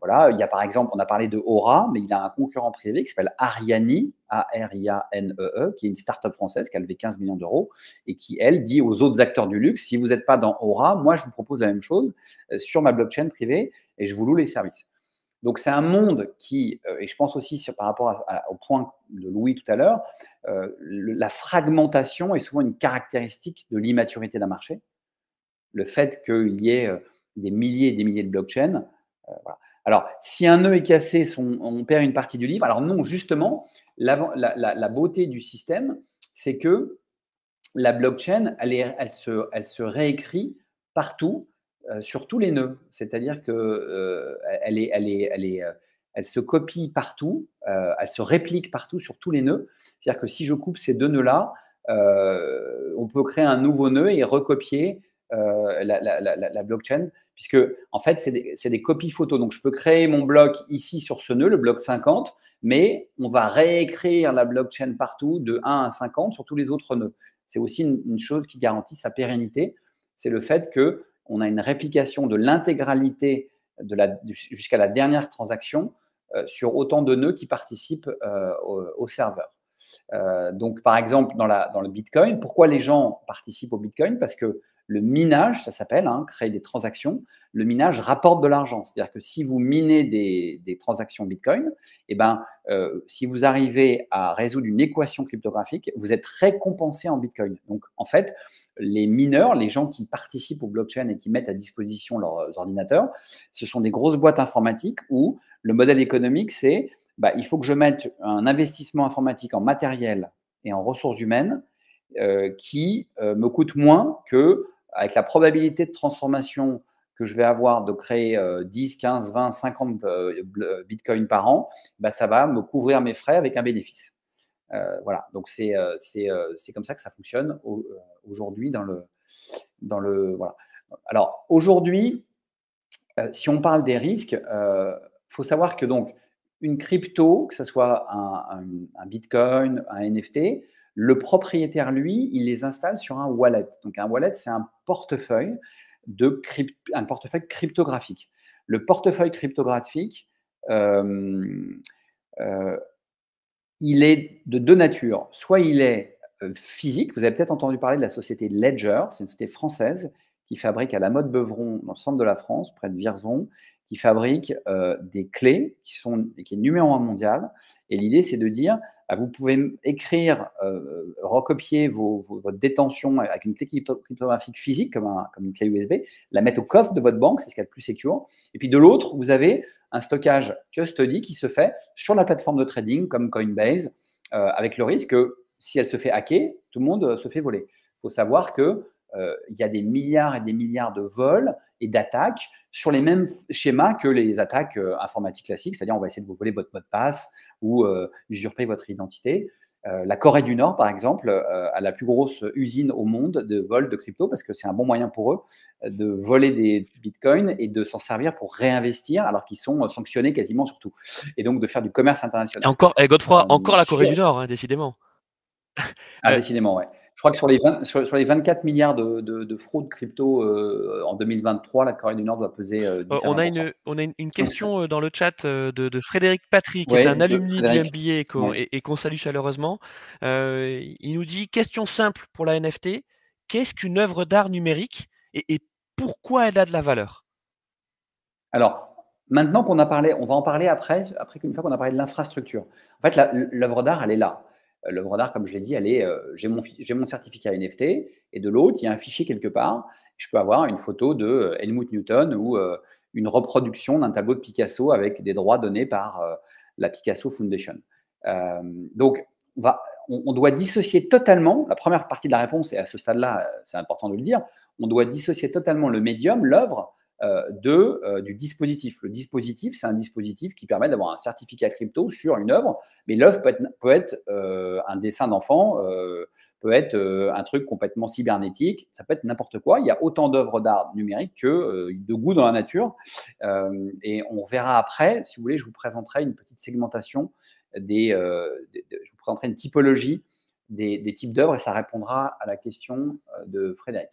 Voilà, il y a par exemple, on a parlé de Aura, mais il a un concurrent privé qui s'appelle Ariani, A-R-I-A-N-E-E, qui est une start-up française qui a levé 15 millions d'euros et qui, elle, dit aux autres acteurs du luxe, si vous n'êtes pas dans Aura, moi, je vous propose la même chose sur ma blockchain privée et je vous loue les services. Donc, c'est un monde qui, et je pense aussi par rapport au point de Louis tout à l'heure, la fragmentation est souvent une caractéristique de l'immaturité d'un marché. Le fait qu'il y ait des milliers et des milliers de blockchains. Voilà. Alors, si un nœud est cassé, on perd une partie du livre. Alors non, justement, la beauté du système, c'est que la blockchain, elle se réécrit partout, sur tous les nœuds. C'est-à-dire que elle se copie partout, elle se réplique partout sur tous les nœuds. C'est-à-dire que si je coupe ces deux nœuds-là, on peut créer un nouveau nœud et recopier la blockchain, puisque en fait, c'est des copies photos. Donc, je peux créer mon bloc ici sur ce nœud, le bloc 50, mais on va réécrire la blockchain partout de 1 à 50 sur tous les autres nœuds. C'est aussi une chose qui garantit sa pérennité, c'est le fait qu'on a une réplication de l'intégralité jusqu'à la dernière transaction sur autant de nœuds qui participent au serveur. Donc, par exemple, dans le Bitcoin, pourquoi les gens participent au Bitcoin? Parce que le minage, ça s'appelle, créer des transactions, le minage rapporte de l'argent. C'est-à-dire que si vous minez des transactions Bitcoin, si vous arrivez à résoudre une équation cryptographique, vous êtes récompensé en Bitcoin. Donc, en fait, les mineurs, les gens qui participent au blockchain et qui mettent à disposition leurs ordinateurs, ce sont des grosses boîtes informatiques où le modèle économique, c'est il faut que je mette un investissement informatique en matériel et en ressources humaines qui me coûte moins que avec la probabilité de transformation que je vais avoir de créer 10, 15, 20, 50 bitcoins par an, ça va me couvrir mes frais avec un bénéfice. Voilà, donc c'est comme ça que ça fonctionne aujourd'hui dans le voilà. Alors aujourd'hui, si on parle des risques, faut savoir que donc une crypto, que ce soit un bitcoin, un NFT, le propriétaire, lui, il les installe sur un wallet. Donc un wallet, c'est un portefeuille cryptographique. Le portefeuille cryptographique, il est de deux natures. Soit il est physique, vous avez peut-être entendu parler de la société Ledger, c'est une société française qui fabrique à la Motte Beuvron, dans le centre de la France, près de Vierzon, qui fabrique des clés qui est numéro 1 mondial. Et l'idée, c'est de dire, vous pouvez écrire, recopier votre détention avec une clé cryptographique physique, comme une clé USB, la mettre au coffre de votre banque, c'est ce qu'il y a de plus secure. Et puis de l'autre, vous avez un stockage custody qui se fait sur la plateforme de trading comme Coinbase, avec le risque que si elle se fait hacker, tout le monde se fait voler. Il faut savoir qu'il y a des milliards et des milliards de vols et d'attaques sur les mêmes schémas que les attaques informatiques classiques, c'est-à-dire on va essayer de vous voler votre mot de passe ou usurper votre identité. La Corée du Nord, par exemple, a la plus grosse usine au monde de vol de crypto parce que c'est un bon moyen pour eux de voler des bitcoins et de s'en servir pour réinvestir alors qu'ils sont sanctionnés quasiment sur tout. Et donc de faire du commerce Et international. encore, Godefroy, encore la Corée du Nord, hein, décidément. Décidément, ouais. Je crois que sur les 24 milliards de fraude crypto en 2023, la Corée du Nord doit peser 10 à On 20%. a une question dans le chat de Frédéric Patry, qui est Oui, un alumni du Frédéric. MBA et qu'on salue chaleureusement. Il nous dit, question simple pour la NFT, qu'est-ce qu'une œuvre d'art numérique et pourquoi elle a de la valeur? Alors, maintenant qu'on a parlé, on va en parler après qu'une fois qu'on a parlé de l'infrastructure. En fait, l'œuvre d'art, elle est là. L'œuvre d'art, comme je l'ai dit, elle est, j'ai mon certificat NFT et de l'autre, il y a un fichier quelque part. Je peux avoir une photo de Helmut Newton ou une reproduction d'un tableau de Picasso avec des droits donnés par la Picasso Foundation. Donc, on doit dissocier totalement, la première partie de la réponse, et à ce stade-là, c'est important de le dire, on doit dissocier totalement le médium, l'œuvre, du dispositif. Le dispositif, c'est un dispositif qui permet d'avoir un certificat crypto sur une œuvre, mais l'œuvre peut être un dessin d'enfant, peut être un truc complètement cybernétique, ça peut être n'importe quoi. Il y a autant d'œuvres d'art numérique que de goût dans la nature. Et on verra après, si vous voulez, je vous présenterai une petite segmentation je vous présenterai une typologie des types d'œuvres et ça répondra à la question de Frédéric.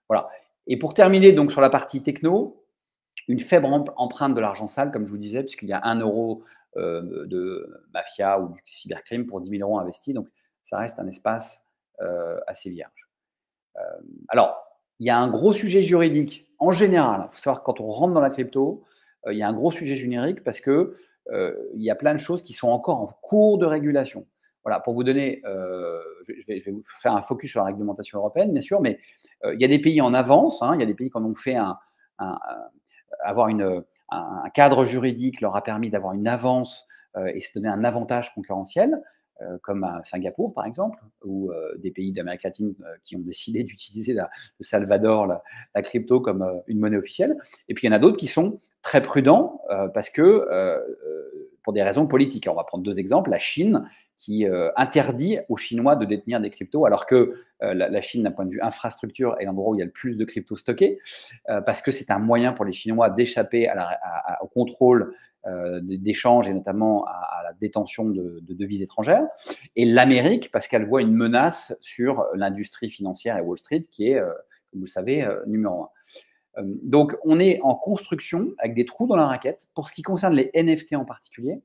Voilà. Et pour terminer, donc sur la partie techno, une faible empreinte de l'argent sale, comme je vous disais, puisqu'il y a 1 euro de mafia ou du cybercrime pour 10 000 euros investis. Donc, ça reste un espace assez vierge. Alors, il y a un gros sujet juridique en général. Il faut savoir que quand on rentre dans la crypto, il y a un gros sujet juridique parce que il y a plein de choses qui sont encore en cours de régulation. Voilà, pour vous donner, je vais vous faire un focus sur la réglementation européenne, bien sûr, mais il y a des pays en avance, hein, il y a des pays qui en ont fait avoir un cadre juridique leur a permis d'avoir une avance et se donner un avantage concurrentiel, comme à Singapour par exemple, ou des pays d'Amérique latine qui ont décidé d'utiliser le Salvador, la crypto comme une monnaie officielle. Et puis il y en a d'autres qui sont très prudents parce que pour des raisons politiques. On va prendre 2 exemples. La Chine qui interdit aux Chinois de détenir des cryptos, alors que la Chine, d'un point de vue infrastructure, est l'endroit où il y a le plus de cryptos stockés, parce que c'est un moyen pour les Chinois d'échapper au contrôle d'échanges et notamment à la détention de devises étrangères. Et l'Amérique, parce qu'elle voit une menace sur l'industrie financière et Wall Street, qui est, comme vous le savez, numéro 1. Donc, on est en construction avec des trous dans la raquette. Pour ce qui concerne les NFT en particulier,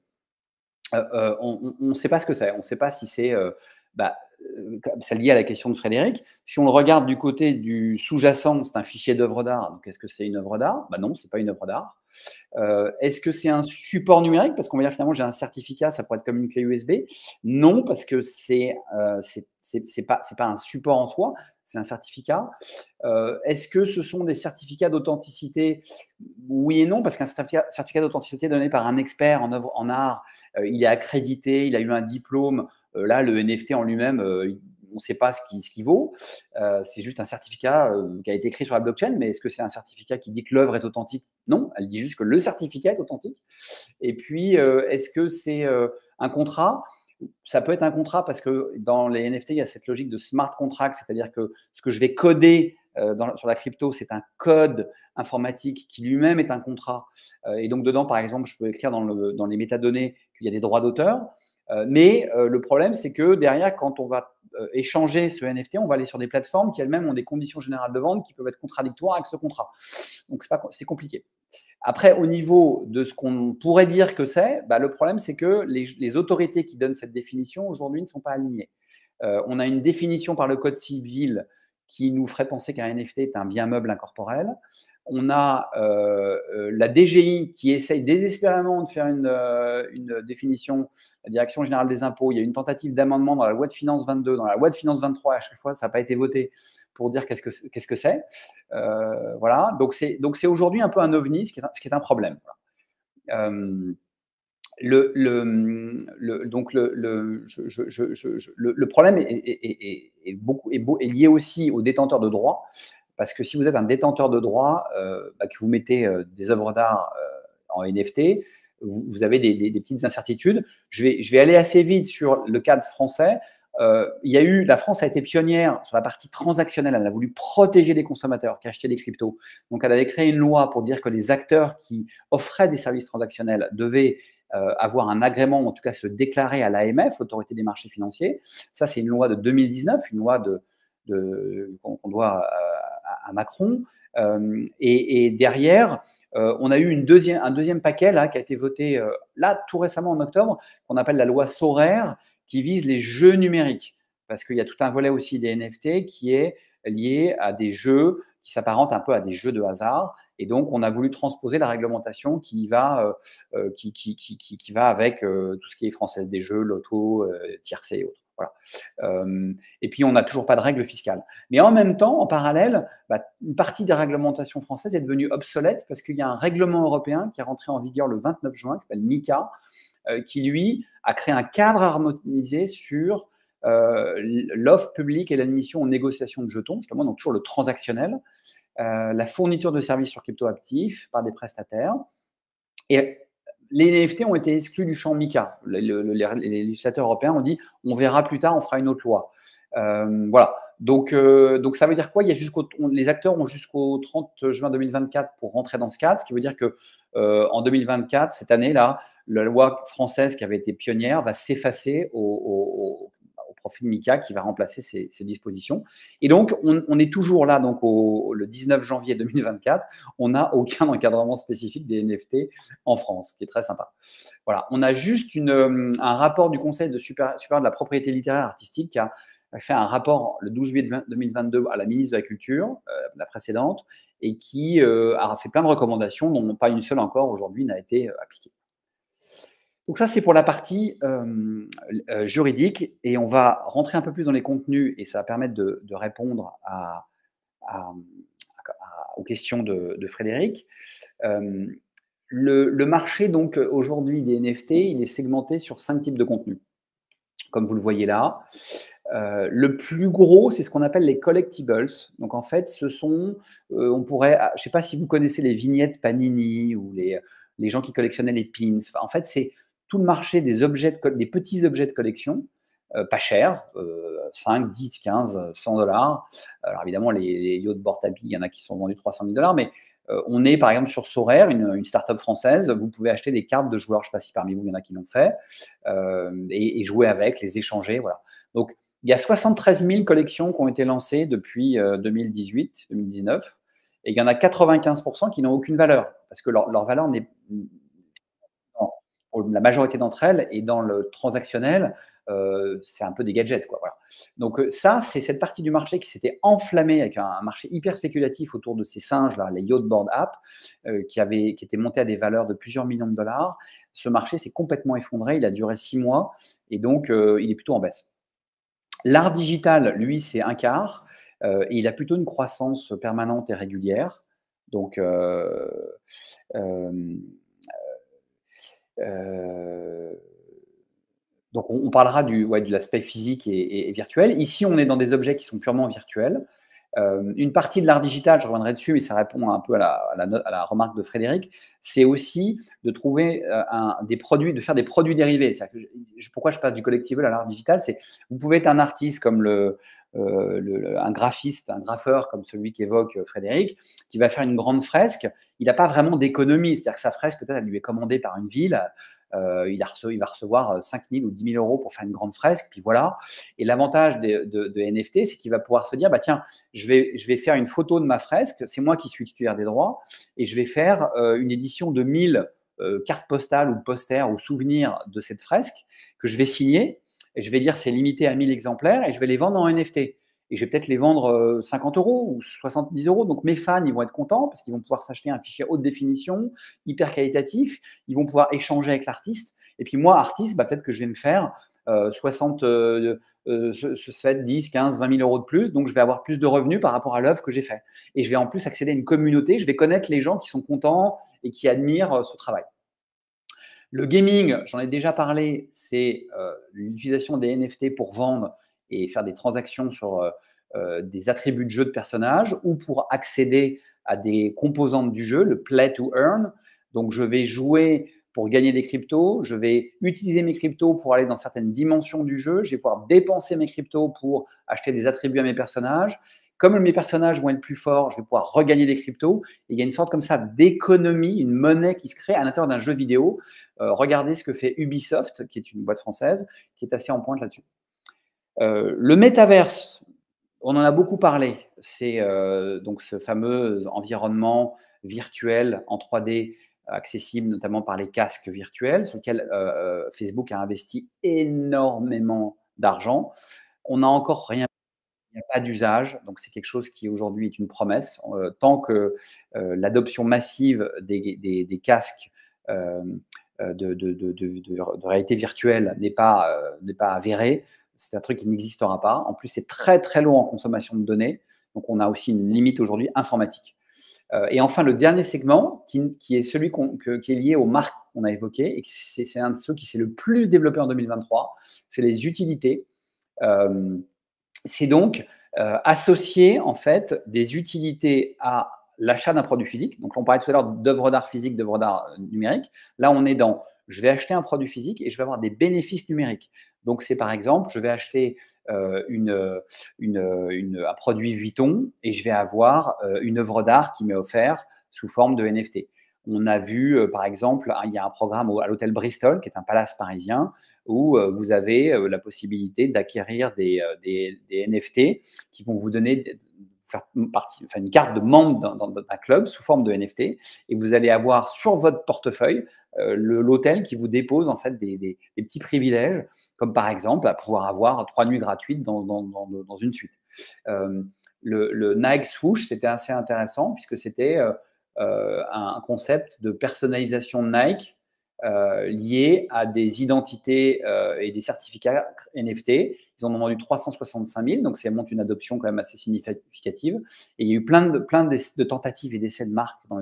on ne sait pas ce que c'est. On ne sait pas si c'est c'est lié à la question de Frédéric. Si on le regarde du côté du sous-jacent, c'est un fichier d'œuvre d'art. Donc, est-ce que c'est une œuvre d'art? Non, ce n'est pas une œuvre d'art. Est-ce que c'est un support numérique? Parce qu'on va dire finalement, j'ai un certificat, ça pourrait être comme une clé USB. Non, parce que c'est pas un support en soi, c'est un certificat. Est-ce que ce sont des certificats d'authenticité? Oui et non, parce qu'un certificat d'authenticité donné par un expert en art, il est accrédité, il a eu un diplôme. Là, le NFT en lui-même, on ne sait pas ce qu'il vaut. C'est juste un certificat qui a été écrit sur la blockchain, mais est-ce que c'est un certificat qui dit que l'œuvre est authentique? Non, elle dit juste que le certificat est authentique. Et puis, est-ce que c'est un contrat? Ça peut être un contrat parce que dans les NFT, il y a cette logique de smart contract, c'est-à-dire que ce que je vais coder sur la crypto, c'est un code informatique qui lui-même est un contrat. Et donc, dedans, par exemple, je peux écrire dans les métadonnées qu'il y a des droits d'auteur. Mais le problème, c'est que derrière, quand on va échanger ce NFT, on va aller sur des plateformes qui elles-mêmes ont des conditions générales de vente qui peuvent être contradictoires avec ce contrat. Donc, c'est compliqué. Après, au niveau de ce qu'on pourrait dire que c'est, le problème, c'est que les autorités qui donnent cette définition aujourd'hui ne sont pas alignées. On a une définition par le Code civil qui nous ferait penser qu'un NFT est un bien meuble incorporel. On a la DGI qui essaye désespérément de faire une définition, la Direction générale des impôts. Il y a une tentative d'amendement dans la loi de finances 22, dans la loi de finances 23, à chaque fois, ça n'a pas été voté pour dire qu'est-ce que c'est. Voilà, donc c'est aujourd'hui un peu un ovni, ce qui est un problème. Le problème est lié aussi aux détenteurs de droits, parce que si vous êtes un détenteur de droits, que vous mettez des œuvres d'art en NFT, vous avez des petites incertitudes. Je vais aller assez vite sur le cadre français. La France a été pionnière sur la partie transactionnelle. Elle a voulu protéger les consommateurs qui achetaient des cryptos. Donc, elle avait créé une loi pour dire que les acteurs qui offraient des services transactionnels devaient avoir un agrément, ou en tout cas se déclarer à l'AMF, l'autorité des marchés financiers. Ça, c'est une loi de 2019, une loi qu'on doit à Macron. Et derrière, on a eu un deuxième paquet là, qui a été voté là tout récemment en octobre, qu'on appelle la loi Sorare, qui vise les jeux numériques. Parce qu'il y a tout un volet aussi des NFT qui est lié à des jeux qui s'apparentent un peu à des jeux de hasard. Et donc, on a voulu transposer la réglementation qui va avec tout ce qui est Française des jeux, loto, tiercé et autres. Voilà. Et puis, on n'a toujours pas de règles fiscales. Mais en même temps, en parallèle, une partie des réglementations françaises est devenue obsolète parce qu'il y a un règlement européen qui est rentré en vigueur le 29 juin, qui s'appelle MiCA, qui, lui, a créé un cadre harmonisé sur l'offre publique et l'admission aux négociations de jetons, justement, donc toujours le transactionnel, la fourniture de services sur cryptoactifs par des prestataires. Et les NFT ont été exclus du champ MiCA. Les législateurs européens ont dit on verra plus tard, on fera une autre loi. Voilà. Donc, ça veut dire quoi? Les acteurs ont jusqu'au 30 juin 2024 pour rentrer dans ce cadre, ce qui veut dire que en 2024, cette année-là, la loi française qui avait été pionnière va s'effacer au profit de MiCA qui va remplacer ces dispositions. Et donc, on est toujours là, donc le 19 janvier 2024, on n'a aucun encadrement spécifique des NFT en France, ce qui est très sympa. Voilà, on a juste un rapport du Conseil de supérieur de la propriété littéraire et artistique qui a fait un rapport le 12 juillet 2022 à la ministre de la Culture, la précédente, et qui a fait plein de recommandations, dont pas une seule encore aujourd'hui n'a été appliquée. Donc ça, c'est pour la partie juridique, et on va rentrer un peu plus dans les contenus, et ça va permettre de répondre aux questions de Frédéric. Le marché, donc, aujourd'hui des NFT, il est segmenté sur 5 types de contenus, comme vous le voyez là. Le plus gros, c'est ce qu'on appelle les collectibles. Donc, en fait, ce sont, on pourrait, je ne sais pas si vous connaissez les vignettes Panini ou les gens qui collectionnaient les pins. Enfin, en fait, c'est tout le marché des petits objets de collection, pas chers, 5, 10, 15, 100 dollars. Alors, évidemment, les yachts bord-tapis, il y en a qui sont vendus 300 000 dollars, mais on est par exemple sur Sorare, une start-up française. Vous pouvez acheter des cartes de joueurs, je ne sais pas si parmi vous, il y en a qui l'ont fait, et jouer avec, les échanger. Voilà. Donc, il y a 73 000 collections qui ont été lancées depuis 2018-2019, et il y en a 95% qui n'ont aucune valeur, parce que leur valeur n'est, pour la majorité d'entre elles, et dans le transactionnel, c'est un peu des gadgets, quoi. Voilà. Donc ça, c'est cette partie du marché qui s'était enflammée avec un marché hyper spéculatif autour de ces singes-là, les Yacht Board App, qui étaient montés à des valeurs de plusieurs millions de dollars. Ce marché s'est complètement effondré, il a duré 6 mois, et donc il est plutôt en baisse. L'art digital, lui, c'est un quart, et il a plutôt une croissance permanente et régulière. Donc, on parlera de l'aspect physique et virtuel. Ici, on est dans des objets qui sont purement virtuels. Une partie de l'art digital, je reviendrai dessus, mais ça répond un peu à la remarque de Frédéric, c'est aussi de trouver des produits, de faire des produits dérivés. Pourquoi je passe du collectible à l'art digital? C'est vous pouvez être un artiste comme un graphiste, un graffeur comme celui qu'évoque Frédéric, qui va faire une grande fresque. Il n'a pas vraiment d'économie, c'est-à-dire que sa fresque, peut-être, elle lui est commandée par une ville. Il va recevoir 5 000 ou 10 000 euros pour faire une grande fresque, puis voilà. Et l'avantage de NFT, c'est qu'il va pouvoir se dire, tiens, je vais faire une photo de ma fresque, c'est moi qui suis titulaire des droits, et je vais faire une édition de 1000 cartes postales ou posters ou souvenirs de cette fresque que je vais signer, et je vais dire c'est limité à 1000 exemplaires, et je vais les vendre en NFT. Et je vais peut-être les vendre 50 euros ou 70 euros. Donc, mes fans, ils vont être contents parce qu'ils vont pouvoir s'acheter un fichier haute définition, hyper qualitatif. Ils vont pouvoir échanger avec l'artiste. Et puis, moi, artiste, peut-être que je vais me faire 10, 15, 20 000 euros de plus. Donc, je vais avoir plus de revenus par rapport à l'œuvre que j'ai faite. Et je vais en plus accéder à une communauté. Je vais connaître les gens qui sont contents et qui admirent ce travail. Le gaming, j'en ai déjà parlé, c'est l'utilisation des NFT pour vendre et faire des transactions sur des attributs de jeu de personnages ou pour accéder à des composantes du jeu, le play to earn. Donc, je vais jouer pour gagner des cryptos, je vais utiliser mes cryptos pour aller dans certaines dimensions du jeu, je vais pouvoir dépenser mes cryptos pour acheter des attributs à mes personnages. Comme mes personnages vont être plus forts, je vais pouvoir regagner des cryptos. Et il y a une sorte comme ça d'économie, une monnaie qui se crée à l'intérieur d'un jeu vidéo. Regardez ce que fait Ubisoft, qui est une boîte française, qui est assez en pointe là-dessus. Le métaverse, on en a beaucoup parlé. C'est donc ce fameux environnement virtuel en 3D accessible notamment par les casques virtuels sur lesquels Facebook a investi énormément d'argent. On n'a encore rien, il n'y a pas d'usage, donc c'est quelque chose qui aujourd'hui est une promesse. Tant que l'adoption massive des casques de réalité virtuelle n'est pas avérée, c'est un truc qui n'existera pas. En plus, c'est très très long en consommation de données, donc on a aussi une limite aujourd'hui informatique. Et enfin, le dernier segment, qui est celui qui est lié aux marques qu'on a évoquées, et c'est un de ceux qui s'est le plus développé en 2023, c'est les utilités. C'est donc associer en fait des utilités à l'achat d'un produit physique. Donc, on parlait tout à l'heure d'œuvres d'art physique, d'œuvres d'art numériques. Là, on est dans je vais acheter un produit physique et je vais avoir des bénéfices numériques. Donc, c'est par exemple, je vais acheter un produit Vuitton et je vais avoir une œuvre d'art qui m'est offerte sous forme de NFT. On a vu, par exemple, il y a un programme à l'hôtel Bristol, qui est un palace parisien, où vous avez la possibilité d'acquérir des NFT qui vont vous donner une carte de membre d'un club sous forme de NFT, et vous allez avoir sur votre portefeuille l'hôtel qui vous dépose en fait des petits privilèges, comme par exemple à pouvoir avoir 3 nuits gratuites dans une suite. Le Nike Swoosh, c'était assez intéressant puisque c'était un concept de personnalisation Nike lié à des identités et des certificats NFT. Ils en ont vendu 365 000, donc ça montre une adoption quand même assez significative. Et il y a eu plein de tentatives et d'essais de marques en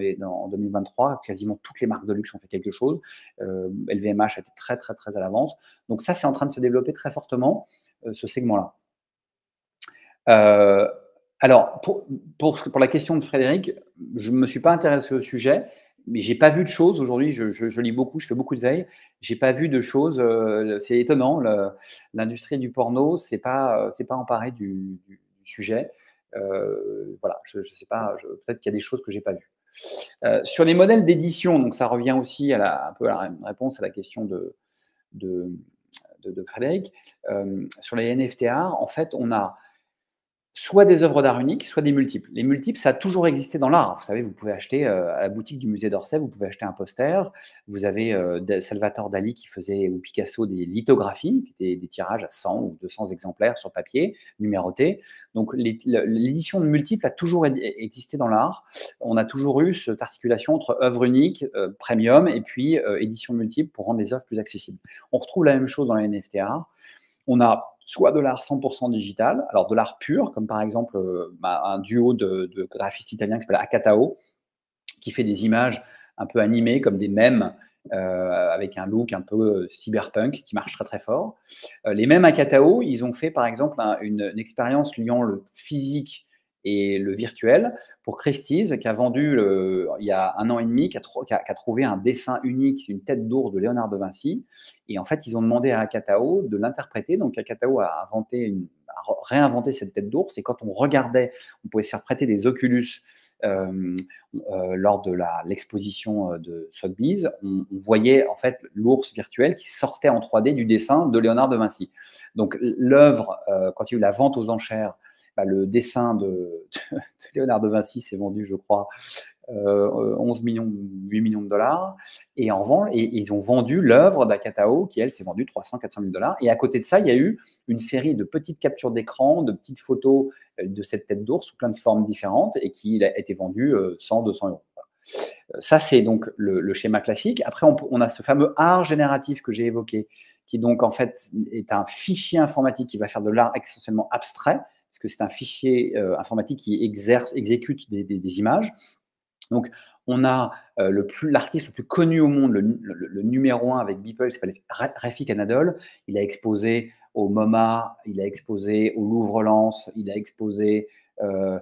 2023. Quasiment toutes les marques de luxe ont fait quelque chose. LVMH a été très, très, très à l'avance. Donc ça, c'est en train de se développer très fortement, ce segment-là. Alors, pour la question de Frédéric, je ne me suis pas intéressé au sujet, mais j'ai pas vu de choses aujourd'hui. Je lis beaucoup, je fais beaucoup de veille. J'ai pas vu de choses. C'est étonnant. L'industrie du porno, c'est pas emparé du sujet. Voilà, je sais pas. Peut-être qu'il y a des choses que j'ai pas vues. Sur les modèles d'édition, donc ça revient aussi un peu à la réponse à la question de Frédéric. Sur les NFT art, en fait, on a soit des œuvres d'art uniques, soit des multiples. Les multiples, ça a toujours existé dans l'art. Vous savez, vous pouvez acheter à la boutique du musée d'Orsay, vous pouvez acheter un poster. Vous avez Salvatore Dali qui faisait, ou Picasso, des lithographies, des tirages à 100 ou 200 exemplaires sur papier, numérotés. Donc, l'édition de multiples a toujours existé dans l'art. On a toujours eu cette articulation entre œuvre unique, premium, et puis édition multiple pour rendre les œuvres plus accessibles. On retrouve la même chose dans les NFT art. On a soit de l'art 100% digital, alors de l'art pur, comme par exemple un duo de graphistes italiens qui s'appelle Akatao, qui fait des images un peu animées, comme des mèmes, avec un look un peu cyberpunk, qui marche très très fort. Les mêmes Akatao, ils ont fait par exemple une expérience liant le physique et le virtuel pour Christie's, qui a vendu il y a 1 an et demi, qui a trouvé un dessin unique, une tête d'ours de Léonard de Vinci. Et en fait, ils ont demandé à Akatao de l'interpréter. Donc, Akatao a réinventé cette tête d'ours. Et quand on regardait, on pouvait se faire prêter des Oculus lors de l'exposition de Sotheby's. On voyait en fait l'ours virtuel qui sortait en 3D du dessin de Léonard de Vinci. Donc, l'œuvre, quand il y a eu la vente aux enchères, le dessin de Léonard de Vinci s'est vendu, je crois, 11 millions, 8 millions de dollars. Et ils ont vendu l'œuvre d'Akatao, qui, elle, s'est vendue 300, 400 000 dollars. Et à côté de ça, il y a eu une série de petites captures d'écran, de petites photos de cette tête d'ours sous plein de formes différentes et qui a été vendue 100, 200 euros. Ça, c'est donc le schéma classique. Après, on a ce fameux art génératif que j'ai évoqué, qui donc, en fait, est un fichier informatique qui va faire de l'art essentiellement abstrait, parce que c'est un fichier informatique qui exécute des images. Donc, on a l'artiste le plus connu au monde, le numéro 1 avec Beeple, il s'appelle Refik Anadol. Il a exposé au MoMA, il a exposé au Louvre-Lens, il a exposé à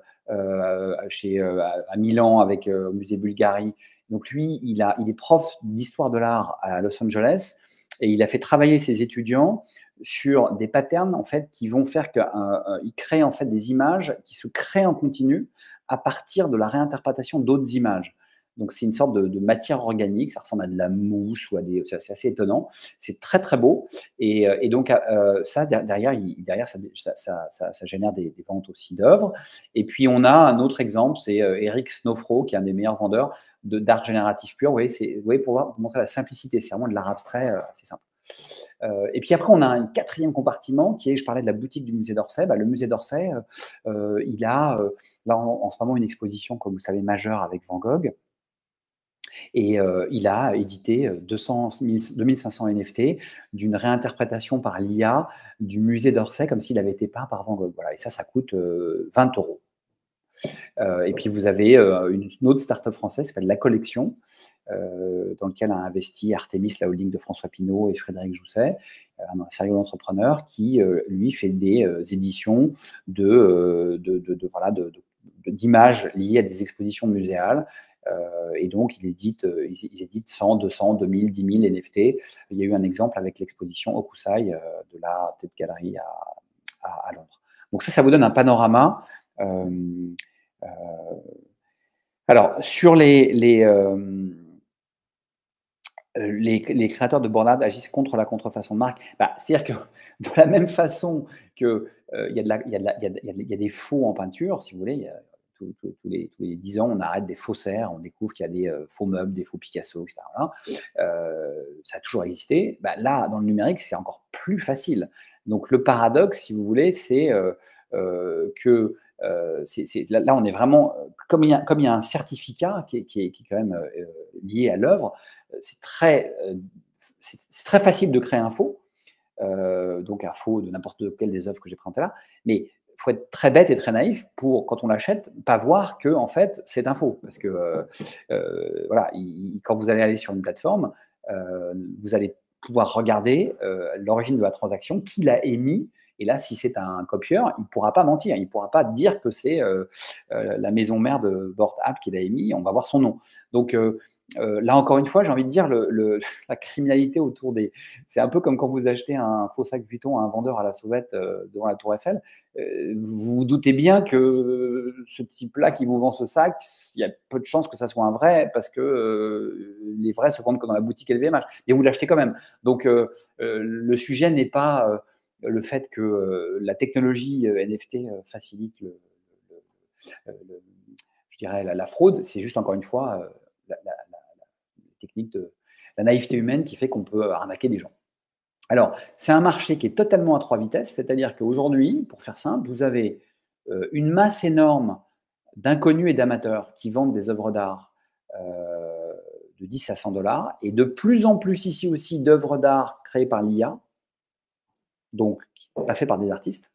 Milan au musée Bulgarie. Donc lui, il est prof d'histoire de l'art à Los Angeles et il a fait travailler ses étudiants sur des patterns en fait qui vont faire qu'ils créent en fait des images qui se créent en continu à partir de la réinterprétation d'autres images. Donc c'est une sorte de matière organique, ça ressemble à de la mousse ou à des, c'est assez étonnant. C'est très très beau et donc ça derrière, ça génère des ventes aussi d'œuvres. Et puis on a un autre exemple, c'est Eric Snowfro qui est un des meilleurs vendeurs d'art génératif pur. Vous voyez pour montrer la simplicité, c'est vraiment de l'art abstrait, c'est simple. Et puis après, on a un quatrième compartiment qui est, je parlais de la boutique du musée d'Orsay. Le musée d'Orsay, il a là en ce moment une exposition, comme vous savez, majeure avec Van Gogh. Et il a édité 2500 NFT d'une réinterprétation par l'IA du musée d'Orsay comme s'il avait été peint par Van Gogh. Voilà, et ça coûte 20 €. Et puis vous avez une autre start-up française qui s'appelle La Collection, dans lequel a investi Artemis, la holding de François Pinault et Frédéric Jousset, un sérieux entrepreneur qui, lui, fait des éditions d'images liées à des expositions muséales. Et donc, ils éditent 100, 200, 2000, 10 000 NFT. Il y a eu un exemple avec l'exposition Okusai de la Tate Gallery à Londres. Donc ça vous donne un panorama. Alors, sur les créateurs de bornades agissent contre la contrefaçon de marque. C'est-à-dire que de la même façon qu'il y a des faux en peinture, si vous voulez, tous les 10 ans, on arrête des faussaires, on découvre qu'il y a des faux meubles, des faux Picasso, etc. Ça a toujours existé. Là, dans le numérique, c'est encore plus facile. Donc, le paradoxe, si vous voulez, c'est que là, on est vraiment, comme il y a un certificat qui est quand même lié à l'œuvre, c'est très facile de créer un faux, donc un faux de n'importe quelle des œuvres que j'ai présentées là, mais il faut être très bête et très naïf pour, quand on l'achète, pas voir que en fait c'est un faux, parce que voilà, quand vous allez aller sur une plateforme, vous allez pouvoir regarder l'origine de la transaction, qui l'a émis. Et là, si c'est un copieur, il ne pourra pas mentir. Il ne pourra pas dire que c'est la maison mère de Bored Ape qui l'a émis. On va voir son nom. Donc, là, encore une fois, j'ai envie de dire, la criminalité autour des… C'est un peu comme quand vous achetez un faux sac Vuitton à un vendeur à la sauvette devant la Tour Eiffel. Vous vous doutez bien que ce type-là qui vous vend ce sac, il y a peu de chances que ça soit un vrai, parce que les vrais se vendent que dans la boutique LVMH. Mais vous l'achetez quand même. Donc, le sujet n'est pas… le fait que la technologie NFT facilite je dirais la fraude, c'est juste encore une fois la technique de la naïveté humaine qui fait qu'on peut arnaquer des gens. Alors, c'est un marché qui est totalement à 3 vitesses, c'est-à-dire qu'aujourd'hui, pour faire simple, vous avez une masse énorme d'inconnus et d'amateurs qui vendent des œuvres d'art de 10 à 100 $, et de plus en plus ici aussi d'œuvres d'art créées par l'IA, donc pas fait par des artistes.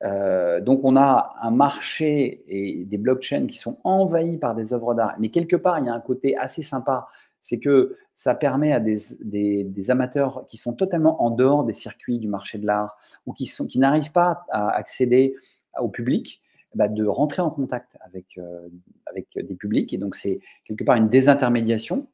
Donc on a un marché et des blockchains qui sont envahis par des œuvres d'art. Mais quelque part, il y a un côté assez sympa, c'est que ça permet à des amateurs qui sont totalement en dehors des circuits du marché de l'art, ou qui n'arrivent pas à accéder au public, de rentrer en contact avec des publics. Et donc c'est quelque part une désintermédiation.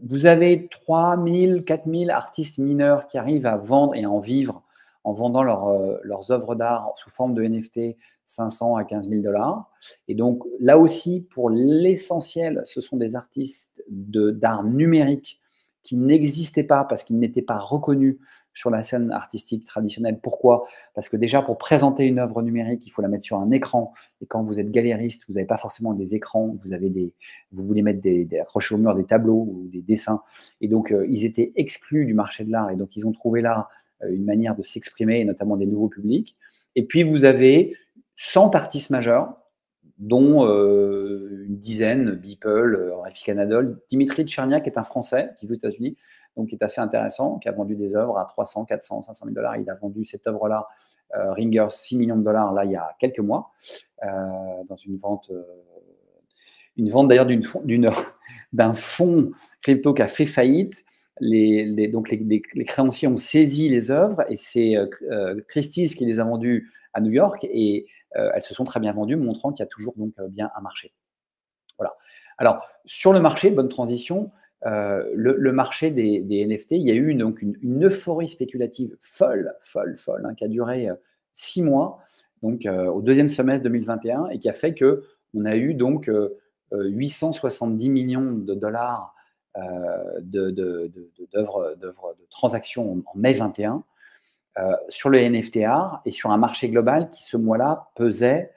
Vous avez 3 000, 4 000 artistes mineurs qui arrivent à vendre et à en vivre en vendant leurs œuvres d'art sous forme de NFT 500 à 15 000 $. Et donc, là aussi, pour l'essentiel, ce sont des artistes d'art numérique qui n'existaient pas parce qu'ils n'étaient pas reconnus sur la scène artistique traditionnelle. Pourquoi? Parce que déjà, pour présenter une œuvre numérique, il faut la mettre sur un écran. Et quand vous êtes galériste, vous n'avez pas forcément des écrans, vous voulez mettre accrocher au mur des tableaux ou des dessins. Et donc, ils étaient exclus du marché de l'art. Et donc, ils ont trouvé là une manière de s'exprimer, notamment des nouveaux publics. Et puis, vous avez 100 artistes majeurs, dont une dizaine, Beeple, Rafik Anadol. Dimitri Tcherniak est un Français qui vit aux États-Unis, donc qui est assez intéressant, qui a vendu des œuvres à 300, 400, 500 000 $. Il a vendu cette œuvre-là, Ringers, 6 millions $, là, il y a quelques mois, dans une vente d'ailleurs d'un fonds crypto qui a fait faillite. Donc les créanciers ont saisi les œuvres, et c'est Christie's qui les a vendues à New York, et elles se sont très bien vendues, montrant qu'il y a toujours donc bien un marché. Voilà. Alors, sur le marché, bonne transition, le marché des NFT, il y a eu donc une euphorie spéculative folle, folle, qui a duré 6 mois, donc au deuxième semestre 2021, et qui a fait qu'on a eu donc 870 millions de dollars d'œuvres, de transactions en mai 21 sur le NFT art et sur un marché global qui, ce mois-là, pesait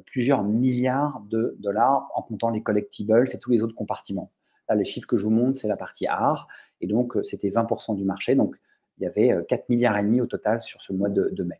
plusieurs milliards de dollars en comptant les collectibles et tous les autres compartiments. Là, les chiffres que je vous montre, c'est la partie art, et donc c'était 20% du marché, donc il y avait 4 milliards et demi au total sur ce mois de mai.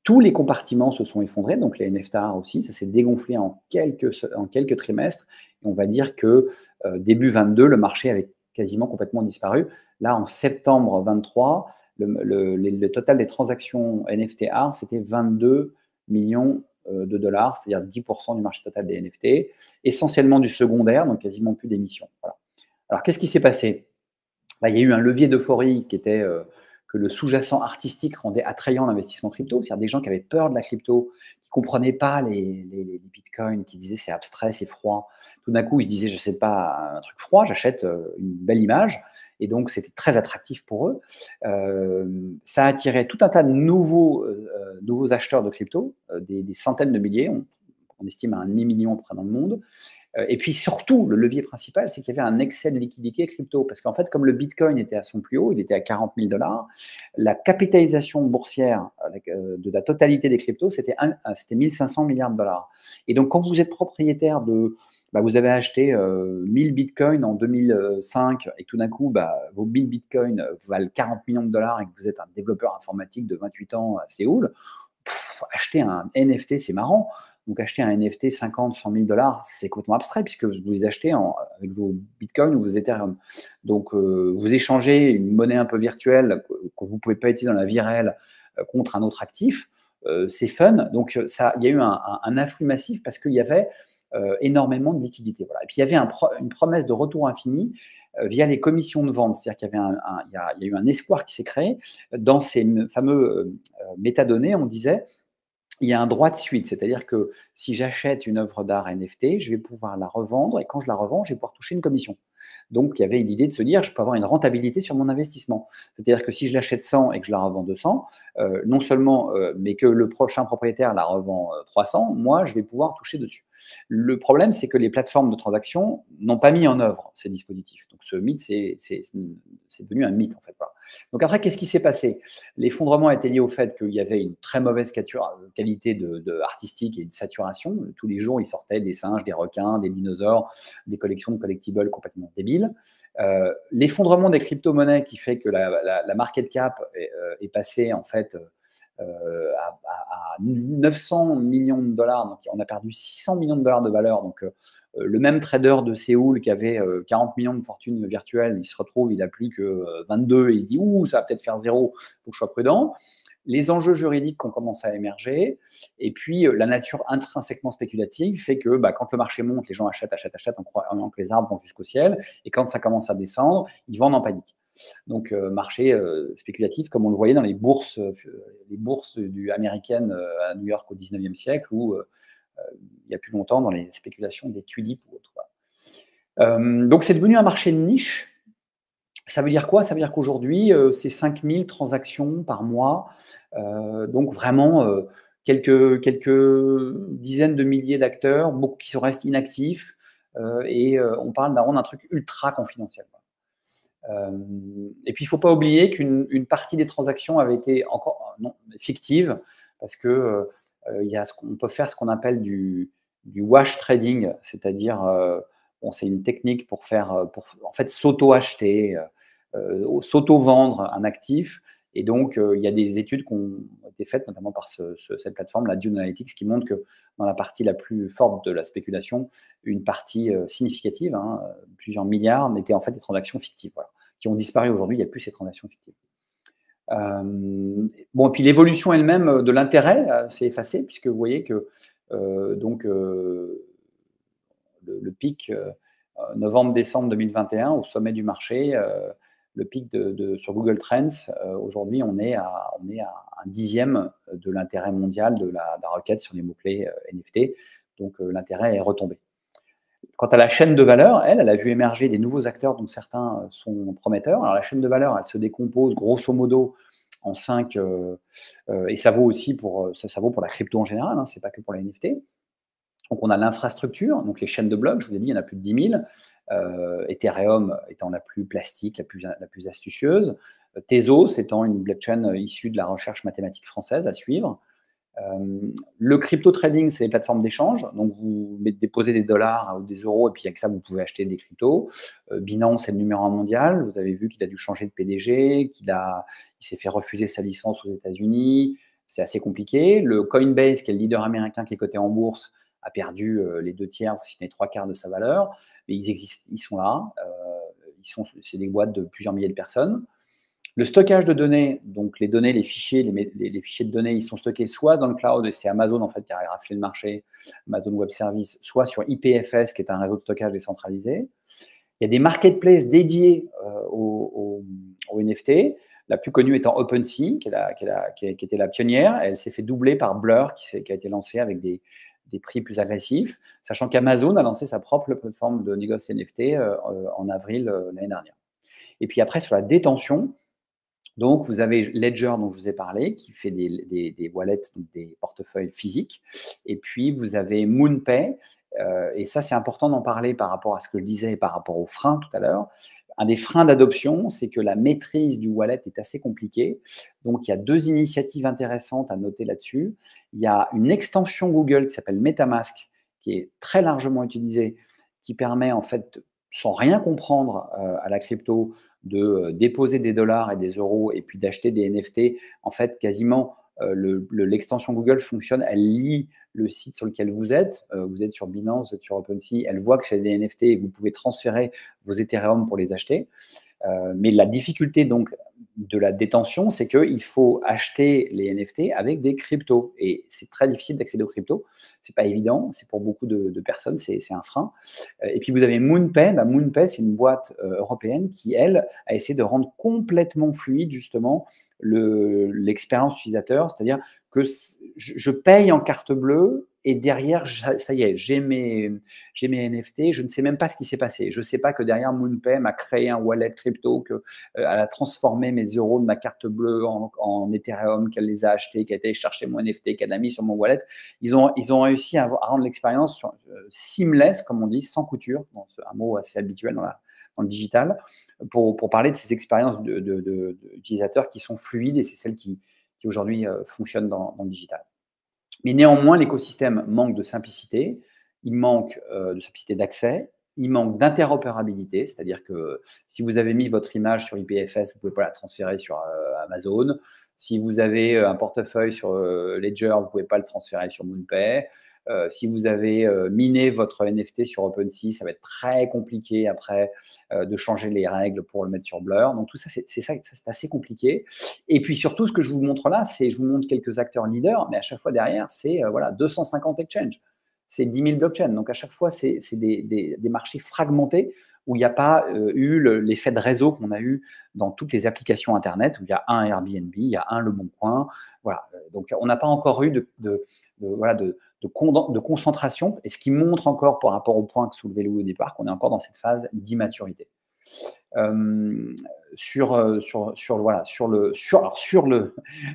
Tous les compartiments se sont effondrés, donc les NFT art aussi, ça s'est dégonflé en quelques trimestres, et on va dire que début 22, le marché avait quasiment complètement disparu. Là, en septembre 23, le total des transactions NFT art, c'était 22 millions de dollars, c'est-à-dire 10% du marché total des NFT, essentiellement du secondaire, donc quasiment plus d'émissions. Voilà. Alors, qu'est-ce qui s'est passé? Là, il y a eu un levier d'euphorie qui était que le sous-jacent artistique rendait attrayant l'investissement crypto, c'est-à-dire des gens qui avaient peur de la crypto, qui ne comprenaient pas les bitcoins, qui disaient c'est abstrait, c'est froid. Tout d'un coup, ils se disaient je n'achète pas un truc froid, j'achète une belle image. Et donc, c'était très attractif pour eux. Ça a attiré tout un tas de nouveaux acheteurs de crypto, des centaines de milliers, on estime à 500 000 à peu près dans le monde. Et puis surtout, le levier principal, c'est qu'il y avait un excès de liquidité crypto. Parce qu'en fait, comme le Bitcoin était à son plus haut, il était à 40 000 $, la capitalisation boursière de la totalité des cryptos, c'était 1 500 milliards de dollars. Et donc, quand vous êtes propriétaire vous avez acheté 1000 bitcoins en 2005 et tout d'un coup, vos 1000 bitcoins valent 40 millions de dollars et que vous êtes un développeur informatique de 28 ans à Séoul, acheter un NFT, c'est marrant. Donc, acheter un NFT 50, 100 000 $, c'est complètement abstrait puisque vous les achetez avec vos bitcoins ou vos Ethereum. Donc, vous échangez une monnaie un peu virtuelle que vous ne pouvez pas utiliser dans la vie réelle contre un autre actif. C'est fun. Donc, il y a eu un afflux massif parce qu'il y avait énormément de liquidités. Voilà. Et puis, il y avait une promesse de retour infini via les commissions de vente. C'est-à-dire qu'il y avait il y a eu un espoir qui s'est créé. Dans ces fameux métadonnées, on disait il y a un droit de suite, c'est-à-dire que si j'achète une œuvre d'art NFT, je vais pouvoir la revendre et quand je la revends, je vais pouvoir toucher une commission. Donc, il y avait l'idée de se dire, je peux avoir une rentabilité sur mon investissement. C'est-à-dire que si je l'achète 100 et que je la revends 200, non seulement, mais que le prochain propriétaire la revend 300, moi, je vais pouvoir toucher dessus. Le problème, c'est que les plateformes de transaction n'ont pas mis en œuvre ces dispositifs. Donc, ce mythe, c'est devenu un mythe, en fait. Voilà. Donc, après, qu'est-ce qui s'est passé? L'effondrement a été lié au fait qu'il y avait une très mauvaise qualité artistique et de saturation. Tous les jours, il sortait des singes, des requins, des dinosaures, des collections de collectibles complètement débiles. L'effondrement des crypto-monnaies qui fait que la market cap est passée en fait à 900 millions de dollars. Donc, on a perdu 600 millions de dollars de valeur. Donc, le même trader de Séoul qui avait 40 millions de fortune virtuelle, il se retrouve, il n'a plus que 22 et il se dit « Ouh, ça va peut-être faire zéro, il faut que je sois prudent ». Les enjeux juridiques qui ont commencé à émerger, et puis la nature intrinsèquement spéculative fait que quand le marché monte, les gens achètent en croyant que les arbres vont jusqu'au ciel, et quand ça commence à descendre, ils vendent en panique. Donc, marché spéculatif, comme on le voyait dans les bourses américaines à New York au 19e siècle, ou il y a plus longtemps dans les spéculations des tulipes ou autres. Donc, c'est devenu un marché de niche. Ça veut dire quoi? Ça veut dire qu'aujourd'hui, c'est 5000 transactions par mois. Donc vraiment, quelques dizaines de milliers d'acteurs, beaucoup qui restent inactifs. Et on parle d'un truc ultra confidentiel. Et puis, il ne faut pas oublier qu'une partie des transactions avait été encore fictive parce que on peut faire ce qu'on appelle du wash trading, c'est-à-dire c'est une technique pour en fait s'auto-acheter, s'auto-vendre un actif. Et donc, il y a des études qui ont été faites, notamment par cette plateforme, la Dune Analytics, qui montre que dans la partie la plus forte de la spéculation, une partie significative, plusieurs milliards, n'étaient en fait des transactions fictives, voilà, qui ont disparu aujourd'hui. Il n'y a plus ces transactions fictives. Et puis l'évolution elle-même de l'intérêt s'est effacée, puisque vous voyez que le pic novembre-décembre 2021, au sommet du marché, le pic sur Google Trends, aujourd'hui, on est à un dixième de l'intérêt mondial de la requête sur les mots-clés NFT. Donc, l'intérêt est retombé. Quant à la chaîne de valeur, elle a vu émerger des nouveaux acteurs dont certains sont prometteurs. Alors la chaîne de valeur, elle se décompose grosso modo en 5, et ça vaut aussi pour, ça vaut pour la crypto en général, hein, c'est pas que pour la NFT. Donc on a l'infrastructure, donc les chaînes de blocs, je vous ai dit, il y en a plus de 10 000. Ethereum étant la plus plastique, la plus astucieuse. Tezos étant une blockchain issue de la recherche mathématique française à suivre. Le crypto trading, c'est les plateformes d'échange. Donc, vous déposez des dollars ou des euros, et puis avec ça, vous pouvez acheter des cryptos. Binance est le numéro 1 mondial. Vous avez vu qu'il a dû changer de PDG, il s'est fait refuser sa licence aux États-Unis. C'est assez compliqué. Le Coinbase, qui est le leader américain qui est coté en bourse, a perdu les 2/3, si ce n'est 3/4 de sa valeur. Mais ils existent, ils sont là. C'est des boîtes de plusieurs milliers de personnes. Le stockage de données, donc les données, les fichiers de données, ils sont stockés soit dans le cloud, et c'est Amazon en fait qui a raflé le marché, Amazon Web Services, soit sur IPFS, qui est un réseau de stockage décentralisé. Il y a des marketplaces dédiés aux NFT, la plus connue étant OpenSea, qui était la pionnière. Elle s'est fait doubler par Blur, qui a été lancée avec des prix plus agressifs, sachant qu'Amazon a lancé sa propre plateforme de négoce NFT en avril l'année dernière. Et puis après, sur la détention, donc, vous avez Ledger, dont je vous ai parlé, qui fait des wallets, donc des portefeuilles physiques. Et puis, vous avez MoonPay. Et ça, c'est important d'en parler par rapport à ce que je disais, par rapport aux freins tout à l'heure. Un des freins d'adoption, c'est que la maîtrise du wallet est assez compliquée. Donc, il y a 2 initiatives intéressantes à noter là-dessus. Il y a une extension Google qui s'appelle MetaMask, qui est très largement utilisée, qui permet en fait, sans rien comprendre à la crypto, de déposer des dollars et des euros et puis d'acheter des NFT. En fait, quasiment, l'extension Google fonctionne, elle lit le site sur lequel vous êtes sur Binance, vous êtes sur OpenSea, elle voit que c'est des NFT et vous pouvez transférer vos Ethereum pour les acheter. Mais la difficulté donc de la détention, c'est qu'il faut acheter les NFT avec des cryptos. Et c'est très difficile d'accéder aux cryptos. C'est pas évident. C'est pour beaucoup de personnes, c'est un frein. Et puis vous avez MoonPay. MoonPay, c'est une boîte européenne qui, elle, a essayé de rendre complètement fluide justement l'expérience utilisateur. C'est-à-dire que je paye en carte bleue et derrière, ça y est, j'ai mes NFT. Je ne sais même pas ce qui s'est passé. Je ne sais pas que derrière MoonPay m'a créé un wallet crypto, qu'elle a transformé mes euros de ma carte bleue en Ethereum, qu'elle les a achetés, qu'elle a été chercher mon NFT, qu'elle a mis sur mon wallet. Ils ont réussi à rendre l'expérience seamless, comme on dit, sans couture. C'est un mot assez habituel dans le digital, pour parler de ces expériences d'utilisateurs qui sont fluides, et c'est celles qui aujourd'hui fonctionnent dans le digital. Mais néanmoins, l'écosystème manque de simplicité, il manque de simplicité d'accès, il manque d'interopérabilité, c'est-à-dire que si vous avez mis votre image sur IPFS, vous ne pouvez pas la transférer sur Amazon. Si vous avez un portefeuille sur Ledger, vous ne pouvez pas le transférer sur MoonPay. Si vous avez miné votre NFT sur OpenSea, ça va être très compliqué après de changer les règles pour le mettre sur Blur. Donc tout ça, c'est assez compliqué. Et puis surtout, ce que je vous montre là, je vous montre quelques acteurs leaders, mais à chaque fois derrière, c'est 250 exchanges. C'est 10 000 blockchains. Donc à chaque fois, c'est des marchés fragmentés où il n'y a pas eu l'effet de réseau qu'on a eu dans toutes les applications Internet, où il y a un Airbnb, il y a un Le Bon Coin. Voilà. Donc on n'a pas encore eu de concentration, et ce qui montre encore par rapport au point que soulevait Louis au départ, qu'on est encore dans cette phase d'immaturité. Sur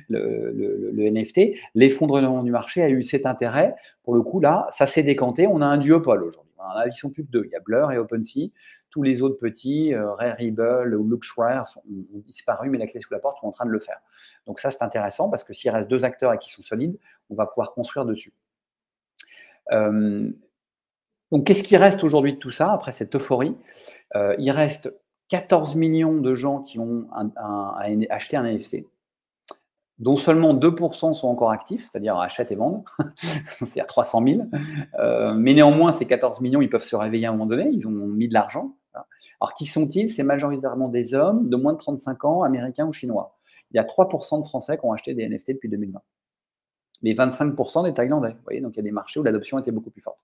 le NFT, l'effondrement du marché a eu cet intérêt. Pour le coup, là, ça s'est décanté. On a un duopole aujourd'hui. Ils sont plus que 2. Il y a Blur et OpenSea. Tous les autres petits, Rarible ou Luxware, ont disparu, mais la clé sous la porte sont en train de le faire. Donc ça, c'est intéressant parce que s'il reste 2 acteurs et qui sont solides, on va pouvoir construire dessus. Donc, qu'est-ce qui reste aujourd'hui de tout ça, après cette euphorie? Il reste 14 millions de gens qui ont acheté un NFT, dont seulement 2% sont encore actifs, c'est-à-dire achètent et vendent, c'est-à-dire 300 000. Mais néanmoins, ces 14 millions, ils peuvent se réveiller à un moment donné, ils ont mis de l'argent. Alors, qui sont-ils? C'est majoritairement des hommes de moins de 35 ans, américains ou chinois. Il y a 3% de Français qui ont acheté des NFT depuis 2020. Mais 25% des Thaïlandais. Vous voyez, donc il y a des marchés où l'adoption était beaucoup plus forte.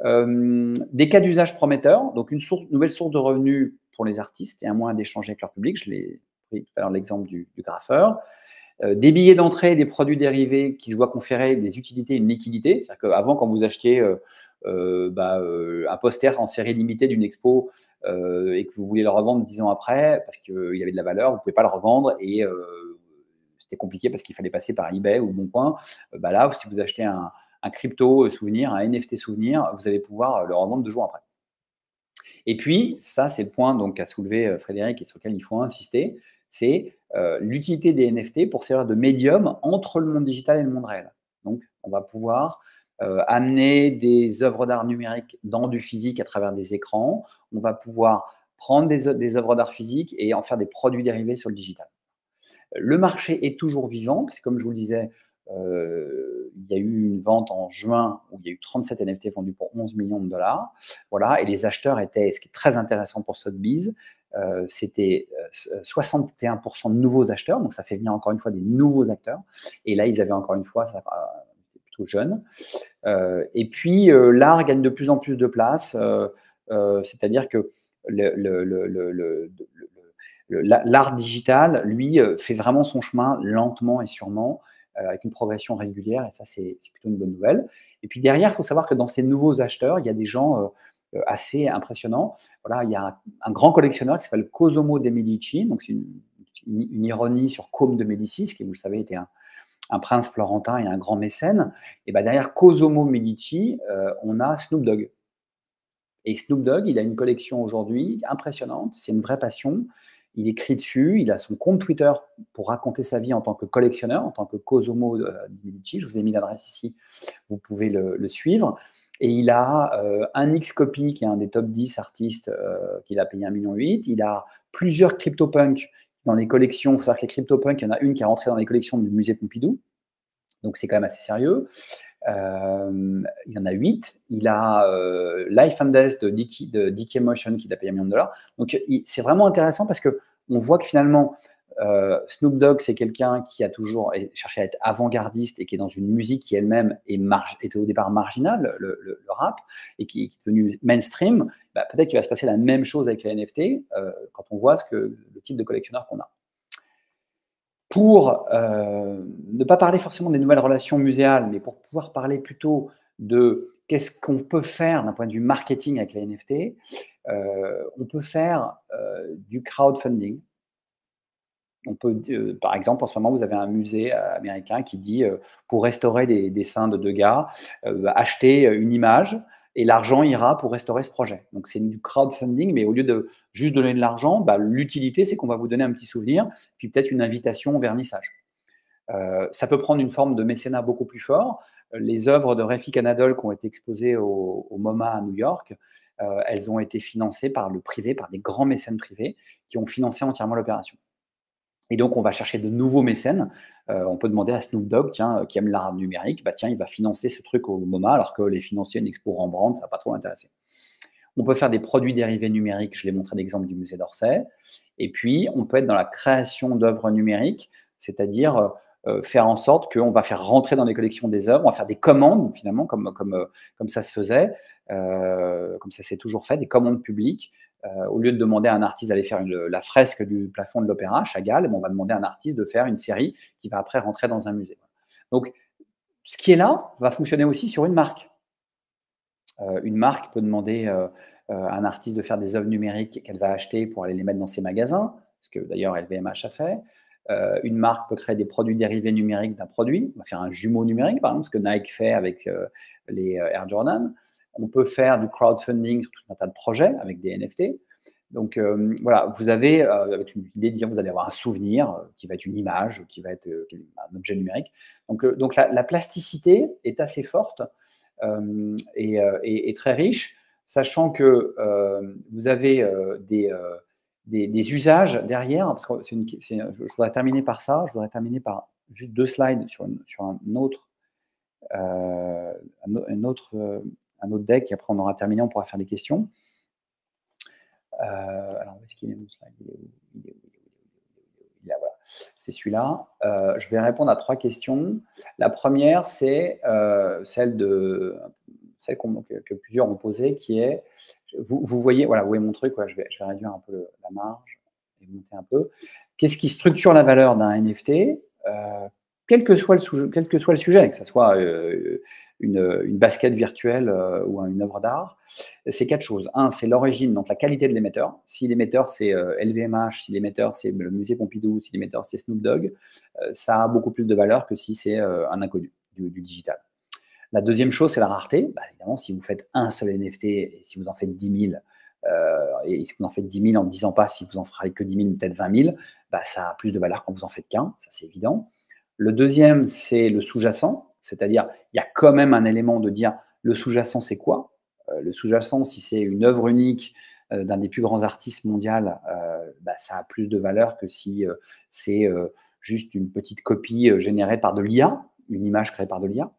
Des cas d'usage prometteurs, donc une nouvelle source de revenus pour les artistes et un moyen d'échanger avec leur public. Je l'ai pris tout à l'heure l'exemple du graffeur. Des billets d'entrée, des produits dérivés qui se voient conférer des utilités et une liquidité. C'est-à-dire qu'avant, quand vous achetiez un poster en série limitée d'une expo et que vous voulez le revendre 10 ans après parce qu'il y avait de la valeur, vous ne pouvez pas le revendre et c'était compliqué parce qu'il fallait passer par eBay ou Boncoin. Là, si vous achetez un crypto souvenir, un NFT souvenir, vous allez pouvoir le revendre 2 jours après. Et puis, ça, c'est le point qu'a soulevé Frédéric et sur lequel il faut insister, c'est l'utilité des NFT pour servir de médium entre le monde digital et le monde réel. Donc, on va pouvoir amener des œuvres d'art numériques dans du physique à travers des écrans. On va pouvoir prendre des œuvres d'art physiques et en faire des produits dérivés sur le digital. Le marché est toujours vivant, parce que comme je vous le disais, il y a eu une vente en juin où il y a eu 37 NFT vendus pour 11 millions de dollars. Voilà, et les acheteurs étaient, ce qui est très intéressant pour Sotheby's, c'était 61% de nouveaux acheteurs, donc ça fait venir encore une fois des nouveaux acteurs. Et là, ils avaient encore une fois, ça plutôt jeune. Et puis, l'art gagne de plus en plus de place, c'est-à-dire que l'art digital, lui, fait vraiment son chemin lentement et sûrement, avec une progression régulière, et ça, c'est plutôt une bonne nouvelle. Et puis derrière, il faut savoir que dans ces nouveaux acheteurs, il y a des gens assez impressionnants. Voilà, il y a un grand collectionneur qui s'appelle Cosimo de Medici, donc c'est une ironie sur Côme de Médicis, qui, vous le savez, était un prince florentin et un grand mécène. Et derrière Cosimo Medici, on a Snoop Dogg. Et Snoop Dogg, il a une collection aujourd'hui impressionnante, c'est une vraie passion. Il écrit dessus, il a son compte Twitter pour raconter sa vie en tant que collectionneur, en tant que Cosimo Medici. Je vous ai mis l'adresse ici, vous pouvez le suivre. Et il a un X-Copy, qui est un des top 10 artistes qu'il a payé 1,8 million. Il a plusieurs CryptoPunks dans les collections. Il faut savoir que les CryptoPunks, il y en a une qui est rentrée dans les collections du musée Pompidou. Donc, c'est quand même assez sérieux. Il y en a 8. Il a Life and Death de DK Motion qu'il a payé 1 million de dollars. Donc, c'est vraiment intéressant parce qu'on voit que finalement, Snoop Dogg, c'est quelqu'un qui a toujours cherché à être avant-gardiste et qui est dans une musique qui elle-même était au départ marginale, le rap, et qui est devenu mainstream. Peut-être qu'il va se passer la même chose avec les NFT quand on voit le type de collectionneur qu'on a. Pour ne pas parler forcément des nouvelles relations muséales, mais pour pouvoir parler plutôt de qu'est-ce qu'on peut faire d'un point de vue marketing avec les NFT, on peut faire du crowdfunding. On peut, par exemple, en ce moment, vous avez un musée américain qui dit, pour restaurer des dessins de Degas, achetez une image et l'argent ira pour restaurer ce projet. Donc, c'est du crowdfunding, mais au lieu de juste donner de l'argent, l'utilité, c'est qu'on va vous donner un petit souvenir, puis peut-être une invitation au vernissage. Ça peut prendre une forme de mécénat beaucoup plus fort. Les œuvres de Refik Anadol qui ont été exposées au MoMA à New York, elles ont été financées par le privé, par des grands mécènes privés qui ont financé entièrement l'opération. Et donc, on va chercher de nouveaux mécènes. On peut demander à Snoop Dogg, tiens, qui aime l'art numérique, tiens, il va financer ce truc au MoMA, alors que les financiers, une expo Rembrandt, ça va pas trop l'intéresser. On peut faire des produits dérivés numériques, je l'ai montré l'exemple du musée d'Orsay. Et puis, on peut être dans la création d'œuvres numériques, c'est-à-dire faire en sorte qu'on va faire rentrer dans les collections des œuvres, on va faire des commandes, finalement, comme ça se faisait, comme ça s'est toujours fait, des commandes publiques. Au lieu de demander à un artiste d'aller faire la fresque du plafond de l'Opéra, Chagall, on va demander à un artiste de faire une série qui va après rentrer dans un musée. Donc, ce qui est là va fonctionner aussi sur une marque. Une marque peut demander à un artiste de faire des œuvres numériques qu'elle va acheter pour aller les mettre dans ses magasins, ce que d'ailleurs LVMH a fait. Une marque peut créer des produits dérivés numériques d'un produit. On va faire un jumeau numérique, par exemple, ce que Nike fait avec les Air Jordan. On peut faire du crowdfunding sur tout un tas de projets avec des NFT. Donc voilà, vous avez avec une idée de dire vous allez avoir un souvenir qui va être une image, qui va être un objet numérique. Donc la plasticité est assez forte et très riche, sachant que vous avez des usages derrière. Parce que je voudrais terminer par ça. Je voudrais terminer par juste 2 slides sur un autre deck, et après on aura terminé, on pourra faire des questions. Alors, où est-ce qu'il est mon slide? Il est là, voilà. C'est celui-là. Je vais répondre à 3 questions. La première, c'est celle que plusieurs ont posée, qui est, vous voyez, voilà, vous voyez mon truc, je vais réduire un peu la marge et monter un peu. Qu'est-ce qui structure la valeur d'un NFT? quel que soit le sujet, que ce soit une basket virtuelle ou une œuvre d'art, c'est 4 choses. Un, c'est l'origine, donc la qualité de l'émetteur. Si l'émetteur, c'est LVMH, si l'émetteur, c'est le musée Pompidou, si l'émetteur, c'est Snoop Dogg, ça a beaucoup plus de valeur que si c'est un inconnu du digital. La deuxième chose, c'est la rareté. Bah, évidemment, si vous faites un seul NFT et si vous en faites 10 000, et si vous en faites 10 000 en ne disant pas si vous en ferez que 10 000, peut-être 20 000, bah, ça a plus de valeur quand vous en faites qu'un, ça c'est évident. Le deuxième, c'est le sous-jacent, c'est-à-dire il y a quand même un élément de dire le sous-jacent, c'est quoi? Le sous-jacent, si c'est une œuvre unique d'un des plus grands artistes mondiaux, bah, ça a plus de valeur que si c'est juste une petite copie générée par de l'IA, une image créée par de l'IA.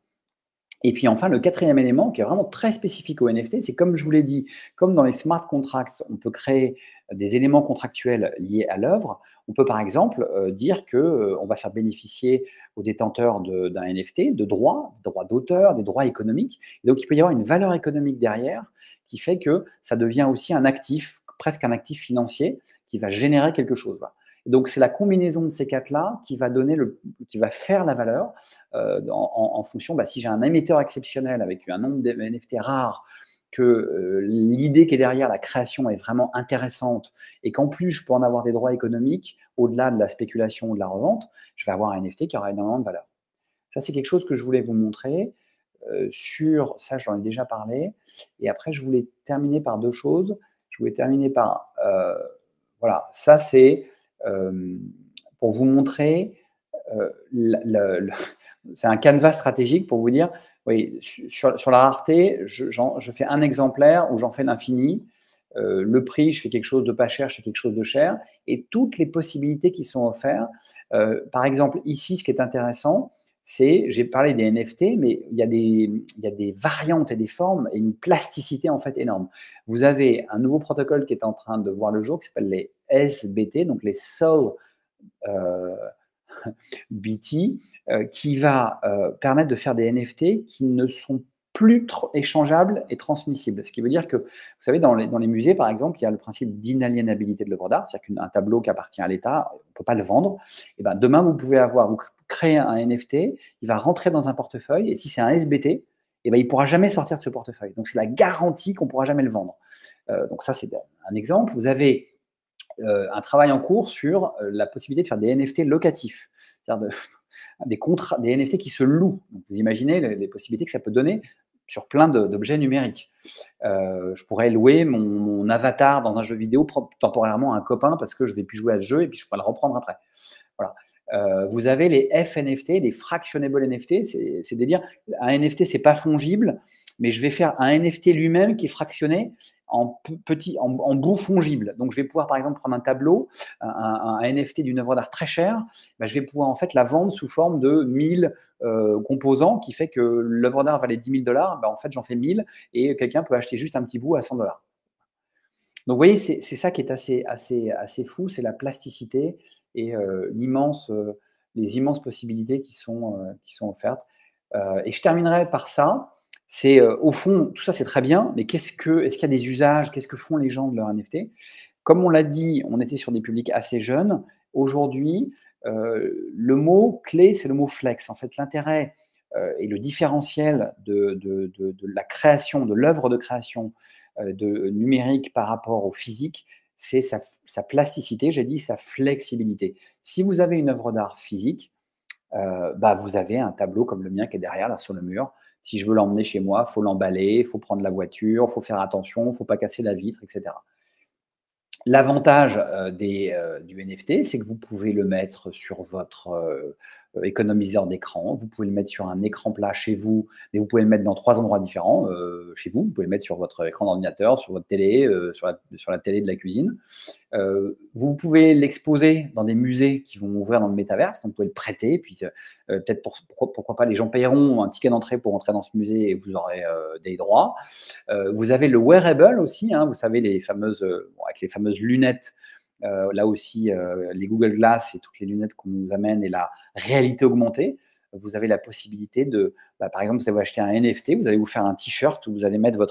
Et puis enfin, le quatrième élément qui est vraiment très spécifique au NFT, c'est comme je vous l'ai dit, comme dans les smart contracts, on peut créer des éléments contractuels liés à l'œuvre, on peut par exemple dire qu'on va faire bénéficier aux détenteurs d'un NFT de droits, des droits d'auteur, des droits économiques. Et donc il peut y avoir une valeur économique derrière qui fait que ça devient aussi un actif, presque un actif financier qui va générer quelque chose. Voilà. Donc c'est la combinaison de ces quatre-là qui va faire la valeur en fonction, bah, si j'ai un émetteur exceptionnel avec un nombre de NFT rares, que l'idée qui est derrière la création est vraiment intéressante et qu'en plus je peux en avoir des droits économiques au-delà de la spéculation ou de la revente, je vais avoir un NFT qui aura énormément de valeur. Ça, c'est quelque chose que je voulais vous montrer. Sur ça, j'en ai déjà parlé. Et après, je voulais terminer par deux choses. Je voulais terminer par, voilà, ça c'est pour vous montrer, c'est un canevas stratégique pour vous dire, oui, sur la rareté, je fais un exemplaire où j'en fais l'infini. Le prix, je fais quelque chose de pas cher, je fais quelque chose de cher. Et toutes les possibilités qui sont offertes. Par exemple, ici, ce qui est intéressant, j'ai parlé des NFT, mais il y a des variantes et des formes et une plasticité en fait énorme. Vous avez un nouveau protocole qui est en train de voir le jour qui s'appelle les SBT, donc les Soul BT, qui va permettre de faire des NFT qui ne sont plus échangeables et transmissibles. Ce qui veut dire que, vous savez, dans les musées, par exemple, il y a le principe d'inaliénabilité de l'œuvre d'art, c'est-à-dire qu'un tableau qui appartient à l'État, on ne peut pas le vendre. Et ben, demain, vous créez un NFT, il va rentrer dans un portefeuille, et si c'est un SBT, et ben, il ne pourra jamais sortir de ce portefeuille. Donc, c'est la garantie qu'on ne pourra jamais le vendre. Donc, ça, c'est un exemple. Vous avez un travail en cours sur la possibilité de faire des NFT locatifs, c'est-à-dire des NFT qui se louent. Donc, vous imaginez les possibilités que ça peut donner sur plein d'objets numériques. Je pourrais louer mon avatar dans un jeu vidéo temporairement à un copain parce que je ne vais plus jouer à ce jeu et puis je pourrais le reprendre après. Voilà. Vous avez les FNFT, les fractionable NFT, c'est de dire un NFT c'est pas fongible, mais je vais faire un NFT lui-même qui est fractionné en bouts fongibles. Donc je vais pouvoir par exemple prendre un tableau, un NFT d'une œuvre d'art très chère, ben, je vais pouvoir en fait la vendre sous forme de 1000 composants, qui fait que l'œuvre d'art valait 10 000 $, ben, en fait j'en fais 1000 et quelqu'un peut acheter juste un petit bout à 100 $. Donc vous voyez, c'est ça qui est assez fou, c'est la plasticité et les immenses possibilités qui sont offertes. Et je terminerai par ça. C'est au fond, tout ça c'est très bien, mais est-ce qu'il y a des usages? Qu'est-ce que font les gens de leur NFT? Comme on l'a dit, on était sur des publics assez jeunes. Aujourd'hui, le mot clé, c'est le mot flex. En fait, l'intérêt et le différentiel de la création, de l'œuvre de création de numérique par rapport au physique, c'est sa plasticité, j'ai dit sa flexibilité. Si vous avez une œuvre d'art physique, bah, vous avez un tableau comme le mien qui est derrière, là, sur le mur. Si je veux l'emmener chez moi, il faut l'emballer, il faut prendre la voiture, il faut faire attention, il ne faut pas casser la vitre, etc. L'avantage du NFT, c'est que vous pouvez le mettre sur votre économiseur d'écran, vous pouvez le mettre sur un écran plat chez vous, mais vous pouvez le mettre dans 3 endroits différents chez vous. Vous pouvez le mettre sur votre écran d'ordinateur, sur votre télé, sur la télé de la cuisine. Vous pouvez l'exposer dans des musées qui vont ouvrir dans le métaverse, donc vous pouvez le prêter, puis peut-être pourquoi pas les gens paieront un ticket d'entrée pour entrer dans ce musée et vous aurez des droits. Vous avez le wearable aussi, hein, vous savez, avec les fameuses lunettes, là aussi, les Google Glass et toutes les lunettes qu'on nous amène et la réalité augmentée. vous avez la possibilité de, par exemple, vous allez acheter un NFT, vous allez vous faire un t-shirt où vous allez mettre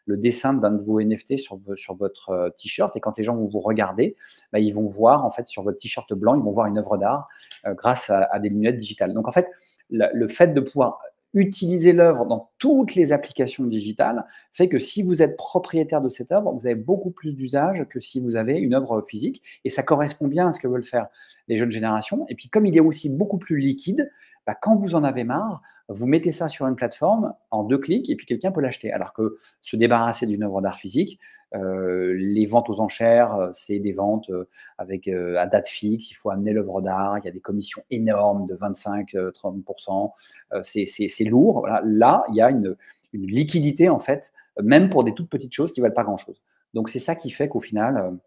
le dessin d'un de vos NFT sur votre t-shirt, et quand les gens vont vous regarder, ils vont voir en fait sur votre t-shirt blanc, ils vont voir une œuvre d'art grâce à des lunettes digitales. Donc en fait, le fait de pouvoir utiliser l'œuvre dans toutes les applications digitales fait que si vous êtes propriétaire de cette œuvre, vous avez beaucoup plus d'usage que si vous avez une œuvre physique, et ça correspond bien à ce que veulent faire les jeunes générations. Et puis comme il est aussi beaucoup plus liquide, quand vous en avez marre, vous mettez ça sur une plateforme en 2 clics et puis quelqu'un peut l'acheter. Alors que se débarrasser d'une œuvre d'art physique, les ventes aux enchères, c'est des ventes avec à date fixe, il faut amener l'œuvre d'art, il y a des commissions énormes de 25-30%, c'est lourd. Voilà. Là, il y a une liquidité en fait, même pour des toutes petites choses qui ne valent pas grand-chose. Donc c'est ça qui fait qu'au final,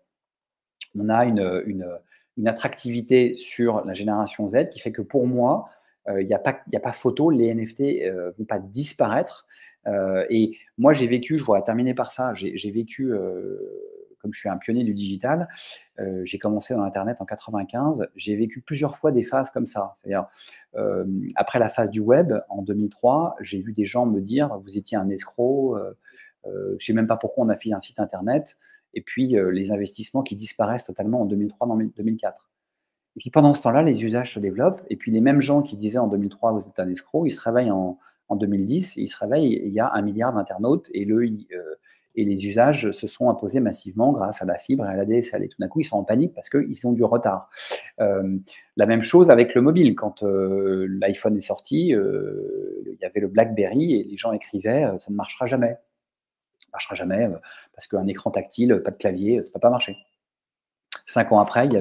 on a une attractivité sur la génération Z qui fait que pour moi, il n'y a pas photo, les NFT ne vont pas disparaître. Et moi, j'ai vécu, je voudrais terminer par ça, j'ai vécu, comme je suis un pionnier du digital, j'ai commencé dans l'Internet en 95, j'ai vécu plusieurs fois des phases comme ça. C'est-à-dire, après la phase du web, en 2003, j'ai vu des gens me dire « vous étiez un escroc, je ne sais même pas pourquoi on a fait un site Internet ». Et puis les investissements qui disparaissent totalement en 2003, 2004. Et puis pendant ce temps-là, les usages se développent. Et puis les mêmes gens qui disaient en 2003, vous êtes un escroc, ils se réveillent en 2010, et ils se réveillent, et il y a 1 milliard d'internautes, et les usages se sont imposés massivement grâce à la fibre et à la DSL. Et tout d'un coup, ils sont en panique parce qu'ils ont du retard. La même chose avec le mobile. Quand l'iPhone est sorti, il y avait le BlackBerry, et les gens écrivaient « ça ne marchera jamais ». Marchera jamais parce qu'un écran tactile, pas de clavier, ça ne peut pas marcher. 5 ans après, il y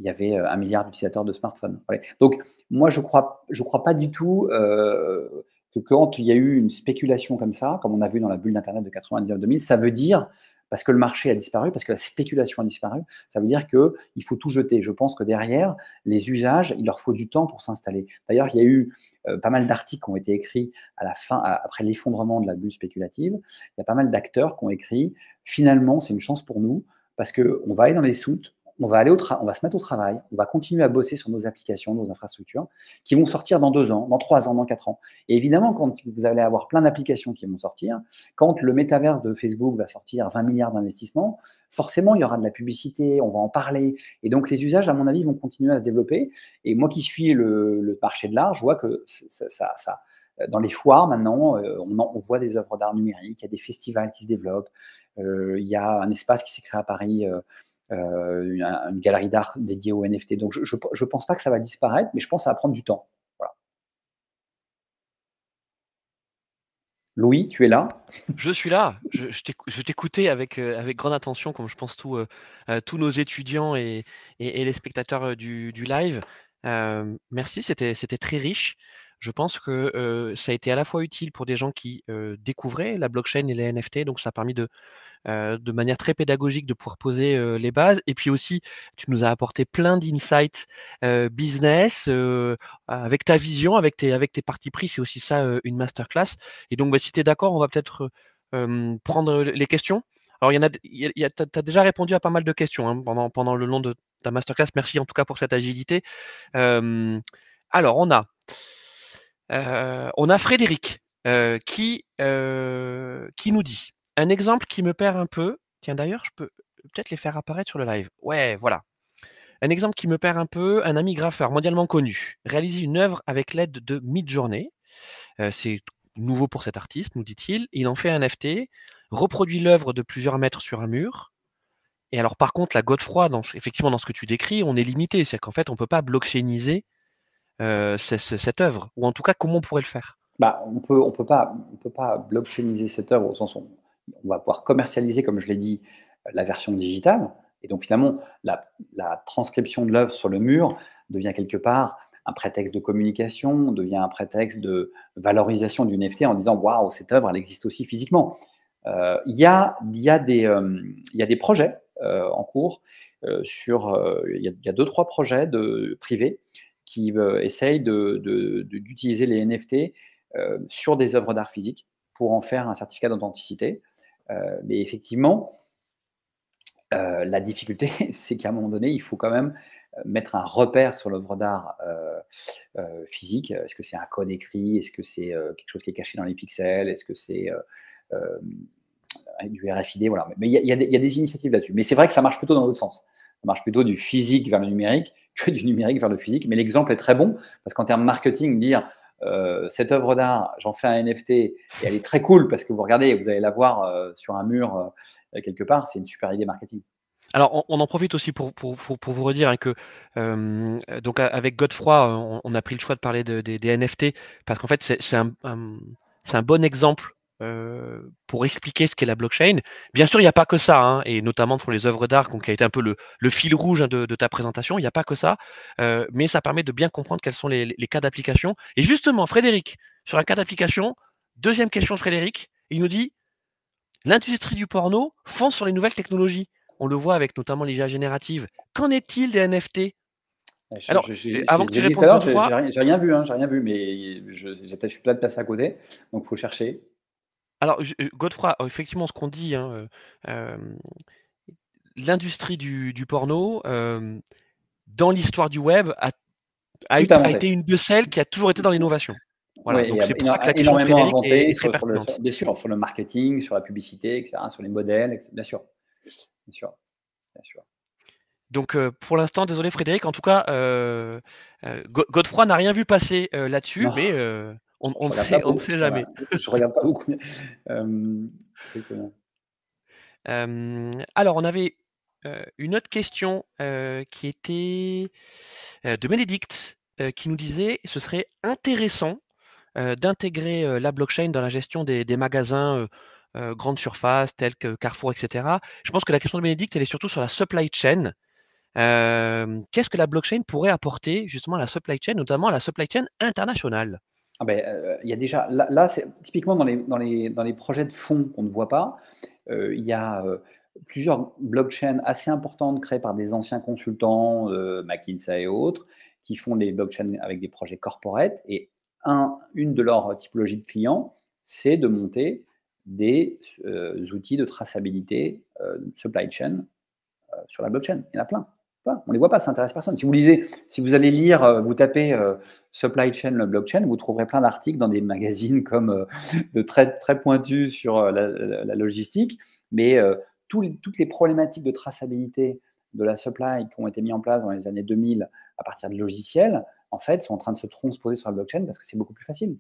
avait 1 milliard d'utilisateurs de smartphones. Voilà. Donc, moi, je crois pas du tout que quand il y a eu une spéculation comme ça, comme on a vu dans la bulle d'Internet de 99-2000, ça veut dire, parce que le marché a disparu, parce que la spéculation a disparu, ça veut dire qu'il faut tout jeter. Je pense que derrière, les usages, il leur faut du temps pour s'installer. D'ailleurs, il y a eu pas mal d'articles qui ont été écrits à la fin, après l'effondrement de la bulle spéculative. Il y a pas mal d'acteurs qui ont écrit « Finalement, c'est une chance pour nous, parce qu'on va aller dans les soutes, on va se mettre au travail, on va continuer à bosser sur nos applications, nos infrastructures, qui vont sortir dans 2 ans, dans 3 ans, dans 4 ans. Et évidemment, quand vous allez avoir plein d'applications qui vont sortir, quand le métaverse de Facebook va sortir 20 milliards d'investissements, forcément, il y aura de la publicité, on va en parler. Et donc, les usages, à mon avis, vont continuer à se développer. Et moi qui suis le marché de l'art, je vois que dans les foires, maintenant, on voit des œuvres d'art numérique, il y a des festivals qui se développent, il y a un espace qui s'est créé à Paris, une galerie d'art dédiée aux NFT. Donc, je ne pense pas que ça va disparaître, mais je pense que ça va prendre du temps. Voilà. Louis, tu es là? Je suis là. Je t'écoutais avec grande attention, comme je pense tous nos étudiants et les spectateurs du live. Merci, c'était très riche. Je pense que ça a été à la fois utile pour des gens qui découvraient la blockchain et les NFT, donc ça a permis de manière très pédagogique de pouvoir poser les bases. Et puis aussi, tu nous as apporté plein d'insights business avec ta vision, avec tes partis pris. C'est aussi ça une masterclass. Et donc, si tu es d'accord, on va peut-être prendre les questions. Alors, tu as déjà répondu à pas mal de questions hein, pendant le long de ta masterclass. Merci en tout cas pour cette agilité. Alors, on a Frédéric qui nous dit un exemple qui me perd un peu. Tiens, d'ailleurs, je peux peut-être les faire apparaître sur le live. Ouais, voilà. Un exemple qui me perd un peu, un ami graffeur mondialement connu réalise une œuvre avec l'aide de Midjourney. C'est nouveau pour cet artiste, nous dit-il. Il en fait un NFT, reproduit l'œuvre de plusieurs mètres sur un mur. Et alors, par contre, la Godefroy, effectivement, dans ce que tu décris, on est limité. C'est-à-dire qu'en fait, on ne peut pas blockchainiser cette œuvre. Ou en tout cas, comment on pourrait le faire? On peut pas blockchainiser cette œuvre au sens où on va pouvoir commercialiser, comme je l'ai dit, la version digitale. Et donc finalement, la transcription de l'œuvre sur le mur devient quelque part un prétexte de communication, devient un prétexte de valorisation d'une NFT en disant waouh, cette œuvre, elle existe aussi physiquement. Il y a des projets en cours il y a 2-3 projets privés qui essayent d'utiliser les NFT sur des œuvres d'art physique pour en faire un certificat d'authenticité. Mais effectivement, La difficulté, c'est qu'à un moment donné, il faut quand même mettre un repère sur l'œuvre d'art physique. Est-ce que c'est un code écrit? Est-ce que c'est quelque chose qui est caché dans les pixels? Est-ce que c'est du RFID? Voilà. Mais il y a des initiatives là-dessus. Mais c'est vrai que ça marche plutôt dans l'autre sens. Ça marche plutôt du physique vers le numérique que du numérique vers le physique. Mais l'exemple est très bon parce qu'en termes marketing, dire cette œuvre d'art, j'en fais un NFT et elle est très cool parce que vous regardez, vous allez la voir sur un mur quelque part, c'est une super idée marketing. Alors, on en profite aussi pour vous redire hein, que donc avec Godefroy, on a pris le choix de parler des NFT parce qu'en fait, c'est un bon exemple pour expliquer ce qu'est la blockchain. Bien sûr, il n'y a pas que ça, hein, et notamment pour les œuvres d'art, qui a été un peu le fil rouge hein, de ta présentation. Il n'y a pas que ça, mais ça permet de bien comprendre quels sont les cas d'application. Et justement, Frédéric, sur un cas d'application, deuxième question de Frédéric, il nous dit l'industrie du porno fonce sur les nouvelles technologies. On le voit avec notamment l'IA générative. Qu'en est-il des NFT? Alors, avant que tu J'ai dit tout répondes, à l'heure, Godefroy, j'ai rien vu, hein, j'ai rien vu, mais je suis peut-être passé à côté, donc il faut chercher. alors, Godefroy, effectivement, ce qu'on dit, hein, l'industrie du porno, dans l'histoire du web, Tout a a inventé. été une de celles qui a toujours été dans l'innovation. Voilà, Oui, donc c'est pour ça que la question de énormément Frédéric inventé est très pertinente. bien sûr, sur le marketing, sur la publicité, etc., sur les modèles, bien sûr, bien sûr, bien sûr. Donc, pour l'instant, désolé Frédéric, en tout cas, Godefroy n'a rien vu passer là-dessus, Non, mais je regarde pas on ne beaucoup, sait jamais. voilà, je regarde pas beaucoup. Exactement. Alors, on avait une autre question qui était de Bénédicte qui nous disait ce serait intéressant d'intégrer la blockchain dans la gestion des magasins grande surface tels que Carrefour, etc. Je pense que la question de Bénédicte, elle est surtout sur la supply chain. Qu'est-ce que la blockchain pourrait apporter justement à la supply chain, notamment à la supply chain internationale? Ah ben, il y a déjà là, c'est typiquement dans les projets de fonds qu'on ne voit pas, il y a, plusieurs blockchains assez importantes créées par des anciens consultants, McKinsey et autres, qui font des blockchains avec des projets corporate et une de leurs typologies de clients, c'est de monter des, outils de traçabilité, supply chain, sur la blockchain. Il y en a plein. Plein. On ne les voit pas, ça n'intéresse personne. Si vous allez lire, vous tapez supply chain blockchain, vous trouverez plein d'articles dans des magazines comme de très, très pointus sur la logistique, mais toutes les problématiques de traçabilité de la supply qui ont été mises en place dans les années 2000 à partir de logiciels, en fait, sont en train de se transposer sur la blockchain parce que c'est beaucoup plus facile.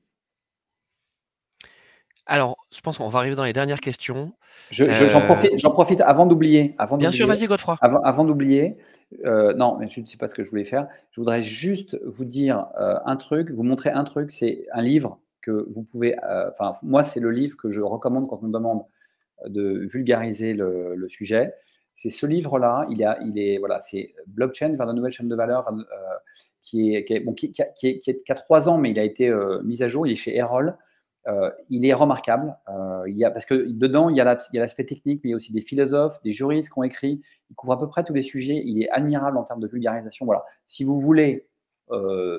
Alors, je pense qu'on va arriver dans les dernières questions. J'en profite avant d'oublier, Bien sûr, vas-y Godefroy. avant d'oublier, non, mais je ne sais pas ce que je voulais faire. Je voudrais juste vous dire un truc, vous montrer un truc, c'est un livre que vous pouvez, enfin, moi, c'est le livre que je recommande quand on me demande de vulgariser le sujet. C'est ce livre-là, voilà, c'est Blockchain vers la nouvelle chaîne de valeur, qui a 3 ans, mais il a été mis à jour, il est chez Erol. Il est remarquable. Parce que dedans, il y a l'aspect technique, mais il y a aussi des philosophes, des juristes qui ont écrit. Il couvre à peu près tous les sujets. Il est admirable en termes de vulgarisation. Voilà. Si vous voulez,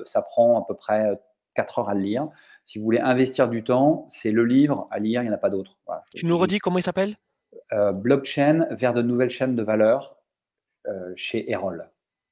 ça prend à peu près 4 heures à le lire. Si vous voulez investir du temps, c'est le livre à lire. Il n'y en a pas d'autre. Voilà. Tu nous redis comment il s'appelle? Blockchain vers de nouvelles chaînes de valeur chez Erol.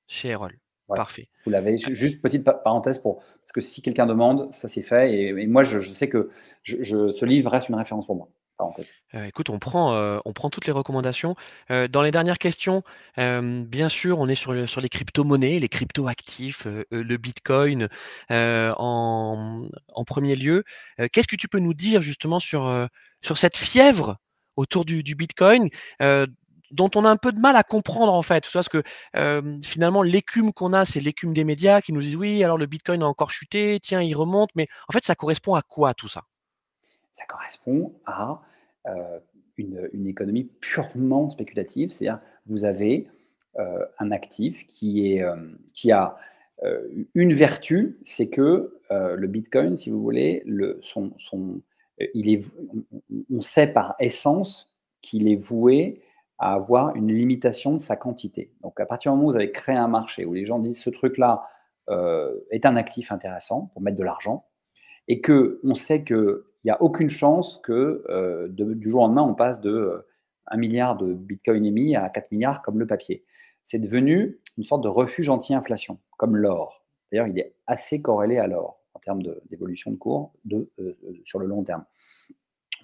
Chez Erol. Voilà. Parfait. Vous l'avez. Juste petite parenthèse parce que si quelqu'un demande, ça c'est fait. Et moi, je sais que ce livre reste une référence pour moi. Parenthèse. Écoute, on prend toutes les recommandations. Dans les dernières questions, bien sûr, on est sur les crypto-monnaies, les crypto-actifs, le Bitcoin en premier lieu. Qu'est-ce que tu peux nous dire justement sur cette fièvre autour du Bitcoin dont on a un peu de mal à comprendre en fait, parce que finalement l'écume qu'on a, c'est l'écume des médias qui nous disent oui, alors le Bitcoin a encore chuté, tiens, il remonte, mais en fait, ça correspond à quoi tout ça? Ça correspond à une économie purement spéculative, c'est-à-dire vous avez un actif qui a une vertu, c'est que le Bitcoin, si vous voulez, on sait par essence qu'il est voué à avoir une limitation de sa quantité. Donc à partir du moment où vous avez créé un marché où les gens disent ce truc-là est un actif intéressant pour mettre de l'argent, et qu'on sait qu'il n'y a aucune chance que du jour au lendemain, on passe de 1 milliard de bitcoin émis à 4 milliards comme le papier. C'est devenu une sorte de refuge anti-inflation, comme l'or. D'ailleurs, il est assez corrélé à l'or en termes d'évolution de cours sur le long terme.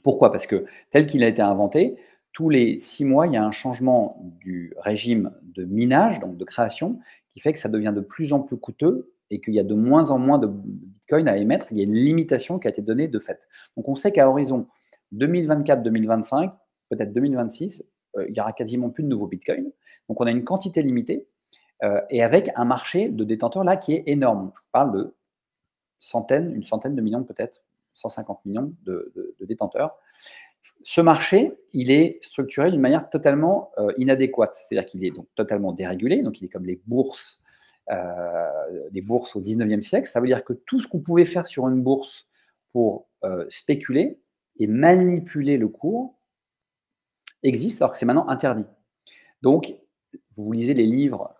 Pourquoi? Parce que tel qu'il a été inventé, tous les 6 mois, il y a un changement du régime de minage, donc de création, qui fait que ça devient de plus en plus coûteux et qu'il y a de moins en moins de bitcoin à émettre. Il y a une limitation qui a été donnée de fait. Donc on sait qu'à horizon 2024-2025, peut-être 2026, il n'y aura quasiment plus de nouveaux bitcoins. Donc on a une quantité limitée et avec un marché de détenteurs là qui est énorme. Je parle de une centaine de millions peut-être, 150 millions de détenteurs. Ce marché, il est structuré d'une manière totalement inadéquate. C'est-à-dire qu'il est donc totalement dérégulé, donc il est comme les bourses au 19e siècle. Ça veut dire que tout ce qu'on pouvait faire sur une bourse pour spéculer et manipuler le cours existe alors que c'est maintenant interdit. Donc, vous lisez les livres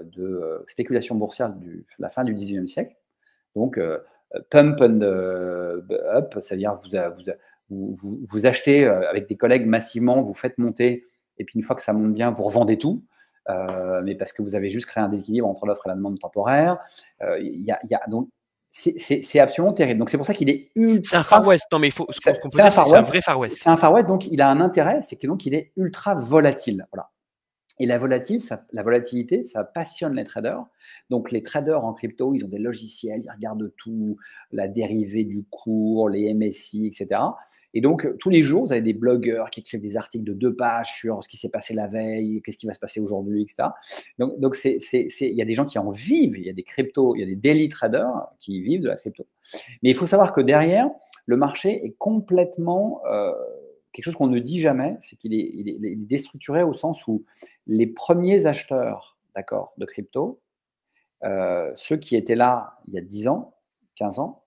de spéculation boursière de la fin du 19e siècle. Donc, pump and up, c'est-à-dire vous achetez avec des collègues massivement, vous faites monter, et puis une fois que ça monte bien, vous revendez tout, mais parce que vous avez juste créé un déséquilibre entre l'offre et la demande temporaire. Donc, c'est absolument terrible. Donc, c'est pour ça qu'il est ultra. C'est un Far West. Non, mais il faut. Ce qu'on peut dire, c'est un vrai Far West. C'est un Far West, donc il a un intérêt, c'est qu'il est ultra volatile. Voilà. Et la volatilité, ça passionne les traders. Donc, les traders en crypto, ils ont des logiciels, ils regardent tout, la dérivée du cours, les MSI, etc. Et donc, tous les jours, vous avez des blogueurs qui écrivent des articles de 2 pages sur ce qui s'est passé la veille, qu'est-ce qui va se passer aujourd'hui, etc. Donc il y a des gens qui en vivent, il y a des daily traders qui vivent de la crypto. Mais il faut savoir que derrière, le marché est complètement quelque chose qu'on ne dit jamais, c'est qu'il est déstructuré au sens où les premiers acheteurs, d'accord, de crypto, ceux qui étaient là il y a 10 ans, 15 ans,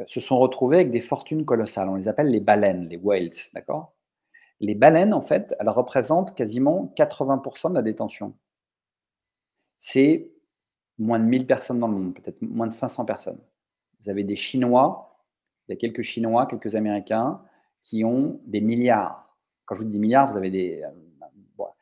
se sont retrouvés avec des fortunes colossales. On les appelle les baleines, les whales, d'accord? Les baleines, en fait, elles représentent quasiment 80% de la détention. C'est moins de 1000 personnes dans le monde, peut-être moins de 500 personnes. Vous avez des Chinois, il y a quelques Chinois, quelques Américains, qui ont des milliards. Quand je vous dis des milliards, vous avez des... Voilà.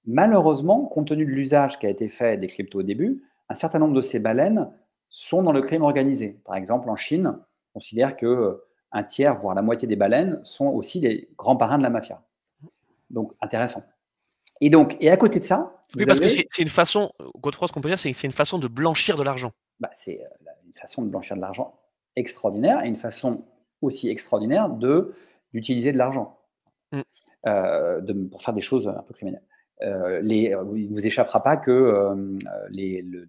Malheureusement, compte tenu de l'usage qui a été fait des cryptos au début, un certain nombre de ces baleines sont dans le crime organisé. Par exemple, en Chine, on considère qu'un tiers, voire la moitié des baleines, sont aussi des grands parrains de la mafia. Donc, intéressant. Et à côté de ça... Oui, parce que c'est une façon, Godefroy, ce qu'on peut dire, c'est une façon de blanchir de l'argent. C'est une façon de blanchir de l'argent extraordinaire et une façon aussi extraordinaire d'utiliser de l'argent pour faire des choses un peu criminelles. Il ne vous échappera pas que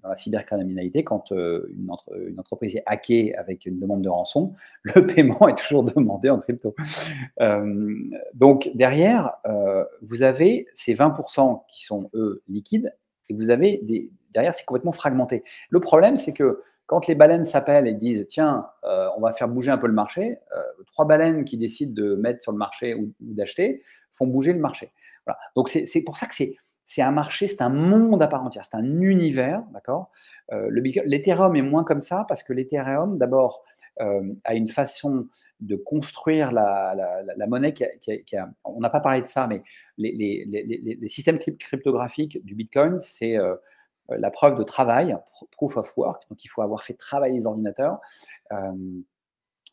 dans la cybercriminalité, quand une entreprise est hackée avec une demande de rançon, le paiement est toujours demandé en crypto. Donc derrière, vous avez ces 20% qui sont, eux, liquides, et vous avez derrière, c'est complètement fragmenté. Le problème, c'est que quand les baleines s'appellent et disent « Tiens, on va faire bouger un peu le marché », 3 baleines qui décident de mettre sur le marché ou d'acheter font bouger le marché. Voilà. Donc, c'est pour ça que c'est un marché, c'est un monde à part entière, c'est un univers, d'accord. L'Ethereum est moins comme ça parce que l'Ethereum, d'abord, a une façon de construire la monnaie on n'a pas parlé de ça, mais les systèmes cryptographiques du Bitcoin, c'est la preuve de travail, proof of work, donc il faut avoir fait travailler les ordinateurs.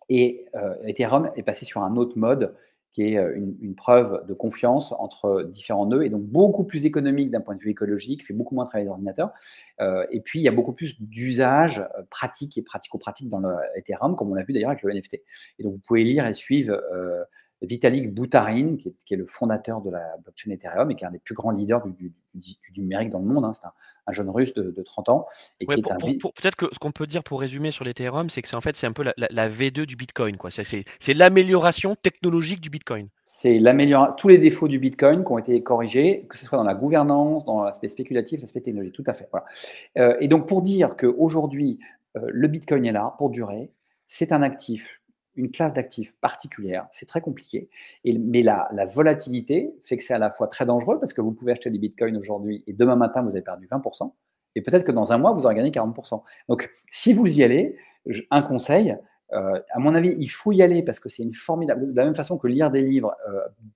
Et Ethereum est passé sur un autre mode qui est une preuve de confiance entre différents nœuds et donc beaucoup plus économique d'un point de vue écologique, fait beaucoup moins travailler les ordinateurs. Et puis, il y a beaucoup plus d'usages pratiques et pratico-pratiques dans le Ethereum, comme on l'a vu d'ailleurs avec le NFT. Et donc, vous pouvez lire et suivre Vitalik Buterin, qui est le fondateur de la blockchain Ethereum et qui est un des plus grands leaders du numérique dans le monde. Hein. C'est un jeune russe de 30 ans. Et ouais, peut-être que ce qu'on peut dire pour résumer sur l'Ethereum, c'est que c'est un peu la V2 du Bitcoin. C'est l'amélioration technologique du Bitcoin. C'est tous les défauts du Bitcoin qui ont été corrigés, que ce soit dans la gouvernance, dans l'aspect spéculatif, l'aspect technologique. Tout à fait. Voilà. Et donc, pour dire qu'aujourd'hui, le Bitcoin est là pour durer, c'est un actif, une classe d'actifs particulière, c'est très compliqué. Mais la volatilité fait que c'est à la fois très dangereux parce que vous pouvez acheter des bitcoins aujourd'hui et demain matin, vous avez perdu 20%. Et peut-être que dans un mois, vous aurez gagné 40%. Donc, si vous y allez, un conseil, À mon avis, il faut y aller parce que c'est une formidable. De la même façon que lire des livres,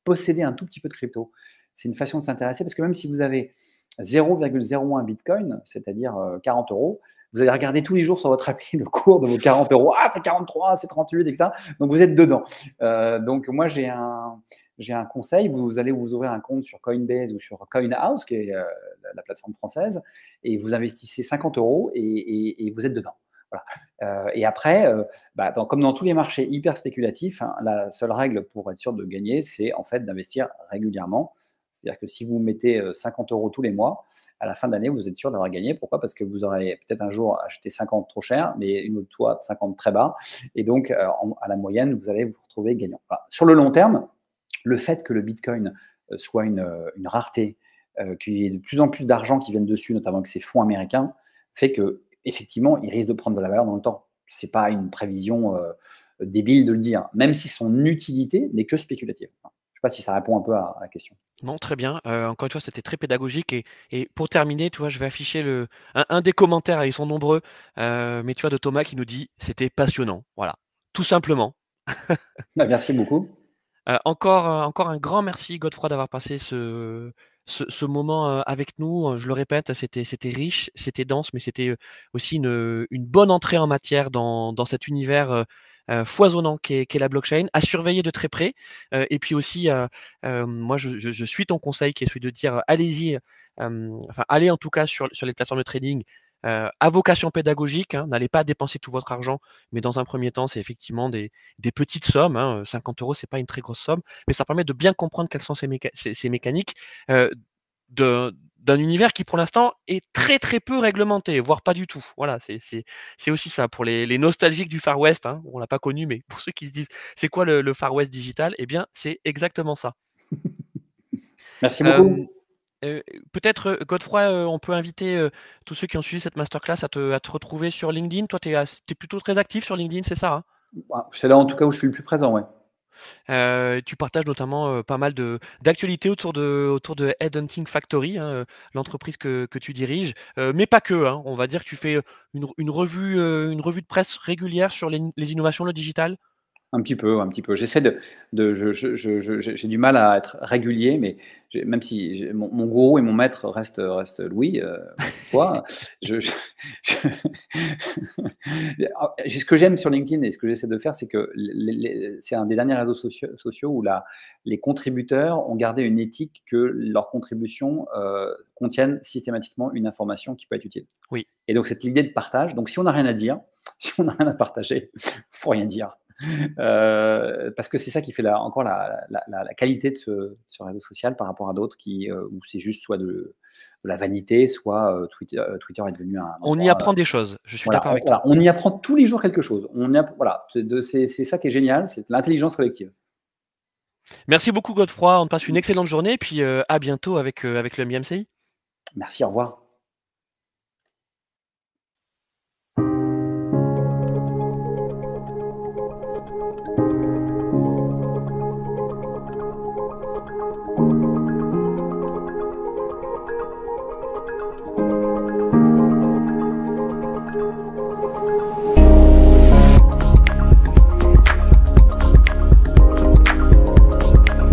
posséder un tout petit peu de crypto, c'est une façon de s'intéresser parce que même si vous avez 0,01 Bitcoin, c'est-à-dire 40 euros, vous allez regarder tous les jours sur votre appli le cours de vos 40 euros. Ah, c'est 43, c'est 38, etc. Donc vous êtes dedans. Donc moi, j'ai un conseil. Vous allez vous ouvrir un compte sur Coinbase ou sur CoinHouse, qui est la plateforme française, et vous investissez 50 euros et vous êtes dedans. Voilà. Et après, comme dans tous les marchés hyper spéculatifs, hein, la seule règle pour être sûr de gagner, c'est en fait d'investir régulièrement. C'est-à-dire que si vous mettez 50 euros tous les mois, à la fin de l'année, vous êtes sûr d'avoir gagné. Pourquoi? Parce que vous aurez peut-être un jour acheté 50 trop cher, mais une autre fois 50 très bas. Et donc, à la moyenne, vous allez vous retrouver gagnant. Voilà. Sur le long terme, le fait que le Bitcoin soit une rareté, qu'il y ait de plus en plus d'argent qui viennent dessus, notamment avec ces fonds américains, fait que effectivement, il risque de prendre de la valeur dans le temps. Ce n'est pas une prévision débile de le dire, même si son utilité n'est que spéculative. Je ne sais pas si ça répond un peu à la question. Non, très bien. Encore une fois, c'était très pédagogique et pour terminer, tu vois, je vais afficher un des commentaires, ils sont nombreux, mais tu vois, de Thomas qui nous dit: «C'était passionnant». Voilà, tout simplement. Merci beaucoup. Encore un grand merci Godefroy d'avoir passé ce moment, avec nous. Je le répète, c'était riche, c'était dense, mais c'était, aussi une bonne entrée en matière dans cet univers, foisonnant qu'est la blockchain, à surveiller de très près. Et puis aussi, moi je suis ton conseil qui est celui de dire, allez-y, enfin allez en tout cas sur les plateformes de trading, à vocation pédagogique, hein. N'allez pas dépenser tout votre argent, mais dans un premier temps, c'est effectivement des petites sommes, hein, 50 €, c'est pas une très grosse somme, mais ça permet de bien comprendre quelles sont ces mécaniques, d'un univers qui, pour l'instant, est très, très peu réglementé, voire pas du tout. Voilà, c'est aussi ça pour les nostalgiques du Far West, hein, on l'a pas connu, mais pour ceux qui se disent: «C'est quoi le Far West digital?» Eh bien, c'est exactement ça. Merci Hem, beaucoup. heu, peut-être, Godefroy, on peut inviter, tous ceux qui ont suivi cette masterclass à te retrouver sur LinkedIn. Toi, tu es plutôt très actif sur LinkedIn, c'est ça, hein? C'est là en tout cas où je suis le plus présent, ouais. Tu partages notamment, pas mal d'actualités autour de Headhunting Factory, hein, l'entreprise que tu diriges, mais pas que, hein. On va dire que tu fais, une revue de presse régulière sur les innovations, le digital? Un petit peu, un petit peu. J'essaie j'ai du mal à être régulier, mais même si mon gourou et mon maître reste Louis, toi, je je je ce que j'aime sur LinkedIn et ce que j'essaie de faire, c'est que c'est un des derniers réseaux sociaux où les contributeurs ont gardé une éthique que leurs contributions, contiennent systématiquement une information qui peut être utile. Oui. Et donc c'est l'idée de partage. Donc si on n'a rien à dire, si on n'a rien à partager, faut rien dire. Parce que c'est ça qui fait encore la qualité de ce réseau social par rapport à d'autres où c'est juste soit de la vanité, soit Twitter est devenu un On y endroit. apprend des choses, je suis Voilà, d'accord avec toi. on y apprend tous les jours quelque chose. Voilà, c'est ça qui est génial, c'est l'intelligence collective. Merci beaucoup Godefroy, on te passe une excellente journée et puis, à bientôt avec le MIMCI. Merci, au revoir.